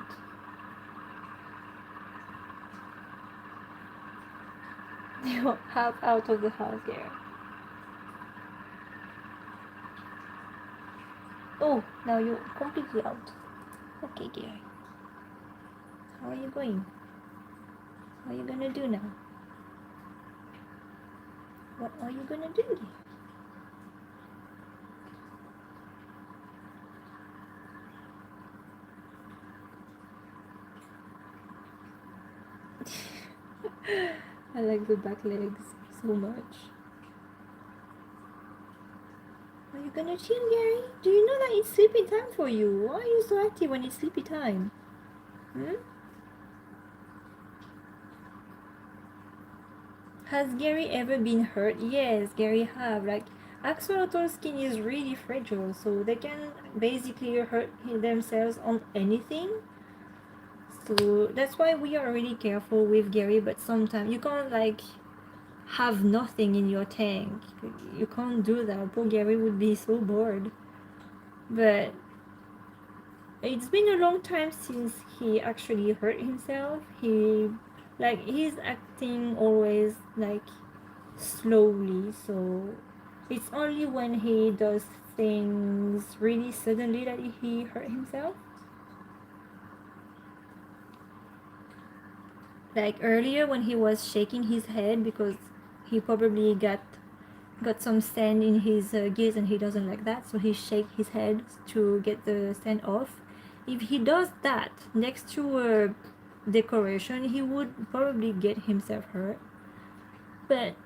You're half out of the house, Gary. Oh, now you're completely out. Okay, Gary. How are you going? What are you gonna do now? What are you gonna do, Gary? I like the back legs so much. Are you gonna chill, Gary? Do you know that it's sleepy time for you? Why are you so active when it's sleepy time? Has Gary ever been hurt? Yes, Gary have. Like, axolotl skin is really fragile, so they can basically hurt themselves on anything. So that's why we are really careful with Gary, but sometimes you can't like have nothing in your tank. You can't do that. Poor Gary would be so bored. But it's been a long time since he actually hurt himself. He's acting always like slowly, so it's only when he does things really suddenly that he hurt himself. Like earlier when he was shaking his head because he probably got some sand in his gills and he doesn't like that, so he shake his head to get the sand off. If he does that next to a decoration, he would probably get himself hurt. But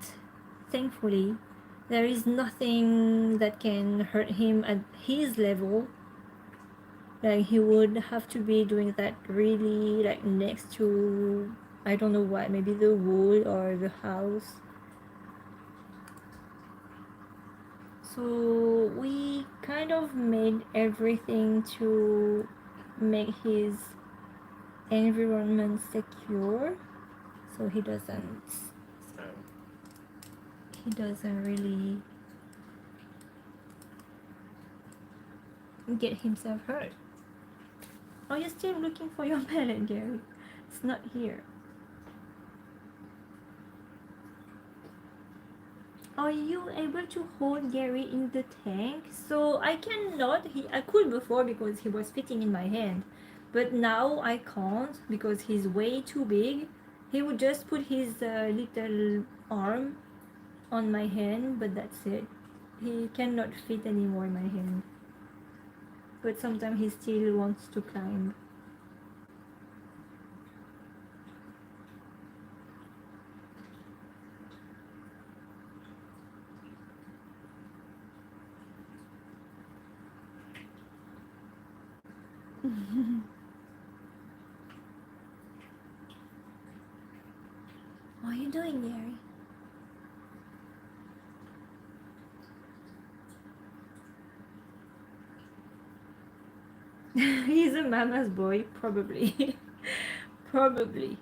thankfully, there is nothing that can hurt him at his level. Like, he would have to be doing that really like next to, I don't know what, maybe the wood or the house. So we kind of made everything to make his environment secure, so he doesn't really get himself hurt. Are you still looking for your pellet, Gary? It's not here. Are you able to hold Gary in the tank? So I cannot. I could before because he was fitting in my hand, but now I can't because he's way too big. He would just put his little arm on my hand, but that's it. He cannot fit anymore in my hand. But sometimes he still wants to climb. What are you doing, Gary? He's a mama's boy, probably. Probably.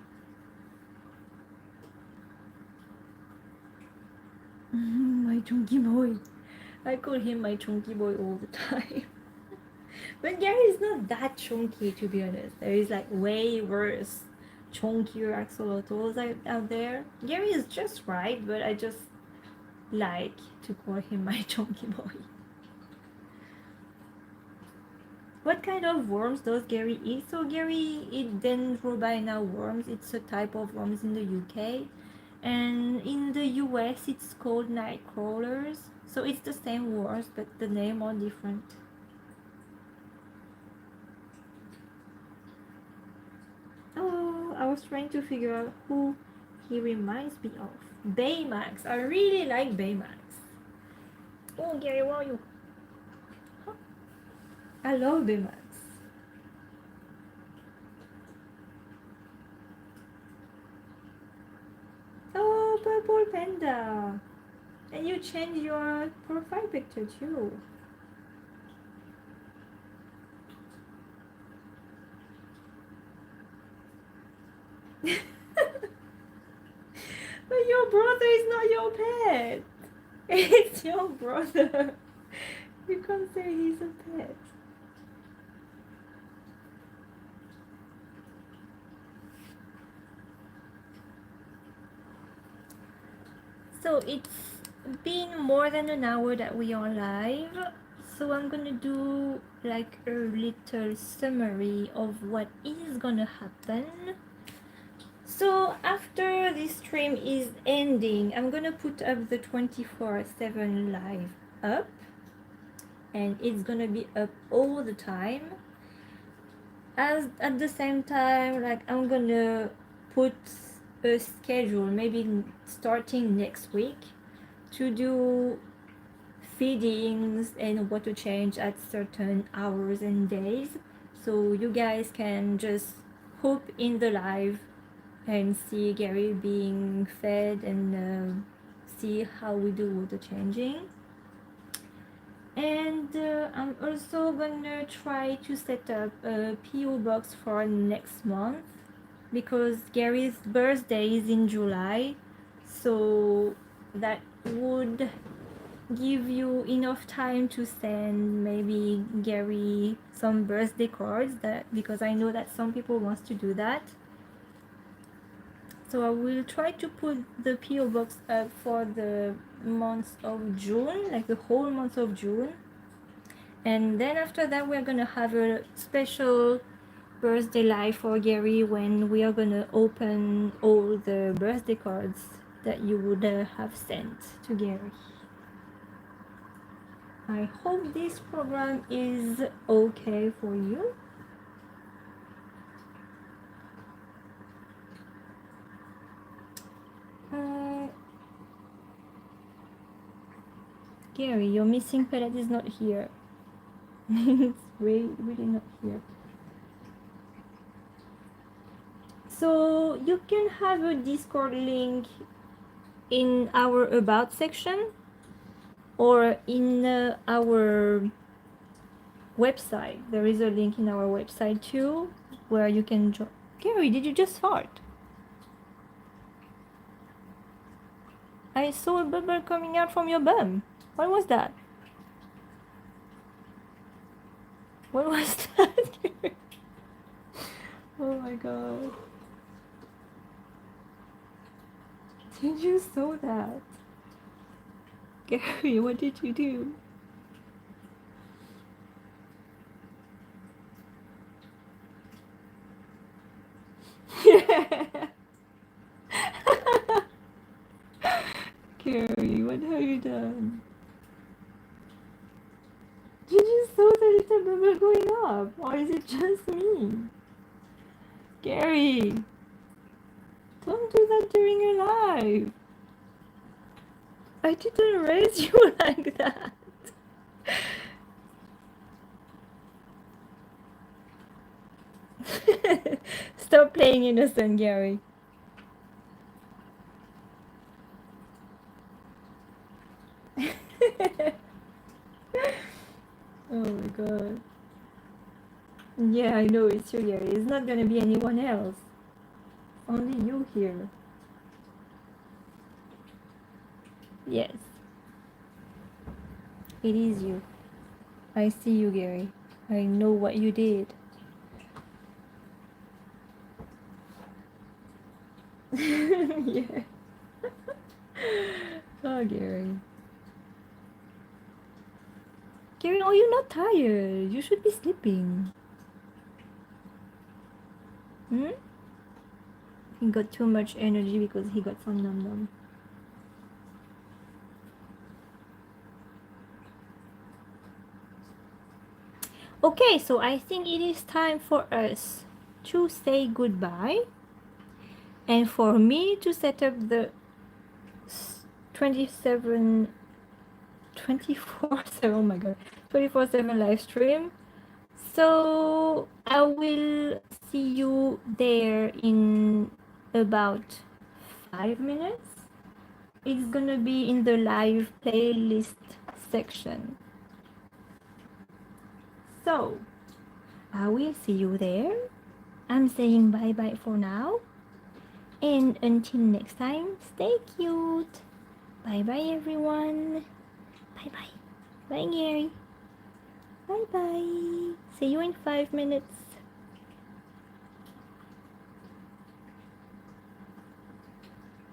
My chunky boy. I call him my chunky boy all the time. But Gary is not that chunky, to be honest. There is like way worse, chunkier axolotls out there. Gary is just right, but I just like to call him my chunky boy. What kind of worms does Gary eat? So Gary eats dendrobina worms. It's a type of worms in the UK. And in the US it's called night crawlers. So it's the same worms, but the name are different. Oh, I was trying to figure out who he reminds me of. Baymax. I really like Baymax. Oh, Gary, where are you? Huh? I love Baymax. Oh, purple panda. And you change your profile picture too. But your brother is not your pet. It's your brother. You can't say he's a pet. So it's been more than an hour that we are live. So I'm gonna do like a little summary of what is gonna happen. So after this stream is ending, I'm gonna put up the 24/7 live up, and it's gonna be up all the time. As at the same time, like I'm gonna put a schedule, maybe starting next week, to do feedings and what to change at certain hours and days, so you guys can just hop in the live and see Gary being fed and see how we do water changing. And I'm also gonna try to set up a PO box for next month because Gary's birthday is in July, so that would give you enough time to send maybe Gary some birthday cards, that because I know that some people wants to do that. So I will try to put the PO box up for the month of June, like the whole month of June. And then after that we're gonna have a special birthday live for Gary when we are gonna open all the birthday cards that you would have sent to Gary. I hope this program is okay for you. Gary, your missing pellet is not here. It's really not here. So you can have a Discord link in our about section or in our website. There is a link in our website too where you can join. Gary, did you just fart? I saw a bubble coming out from your bum. What was that? What was that? god. Did you saw that? Gary, what did you do? Gary, what have you done? Did you saw the little bubble going up? Or is it just me? Gary! Don't do that during your live! I didn't raise you like that! Stop playing innocent, Gary. Oh my god. Yeah, I know it's you, Gary. It's not gonna be anyone else. Only you here. Yes. It is you. I see you, Gary. I know what you did. Yeah. Oh, Gary. Gary, oh, you're not tired. You should be sleeping. Hmm? He got too much energy because he got some num num. Okay, so I think it is time for us to say goodbye and for me to set up the 24/7, oh my god, 24/7 live stream. So I will see you there in about 5 minutes. It's gonna be in the live playlist section. So I will see you there. I'm saying bye bye for now. And until next time, stay cute. Bye bye everyone. Bye bye. Bye Gary. Bye bye. See you in 5 minutes.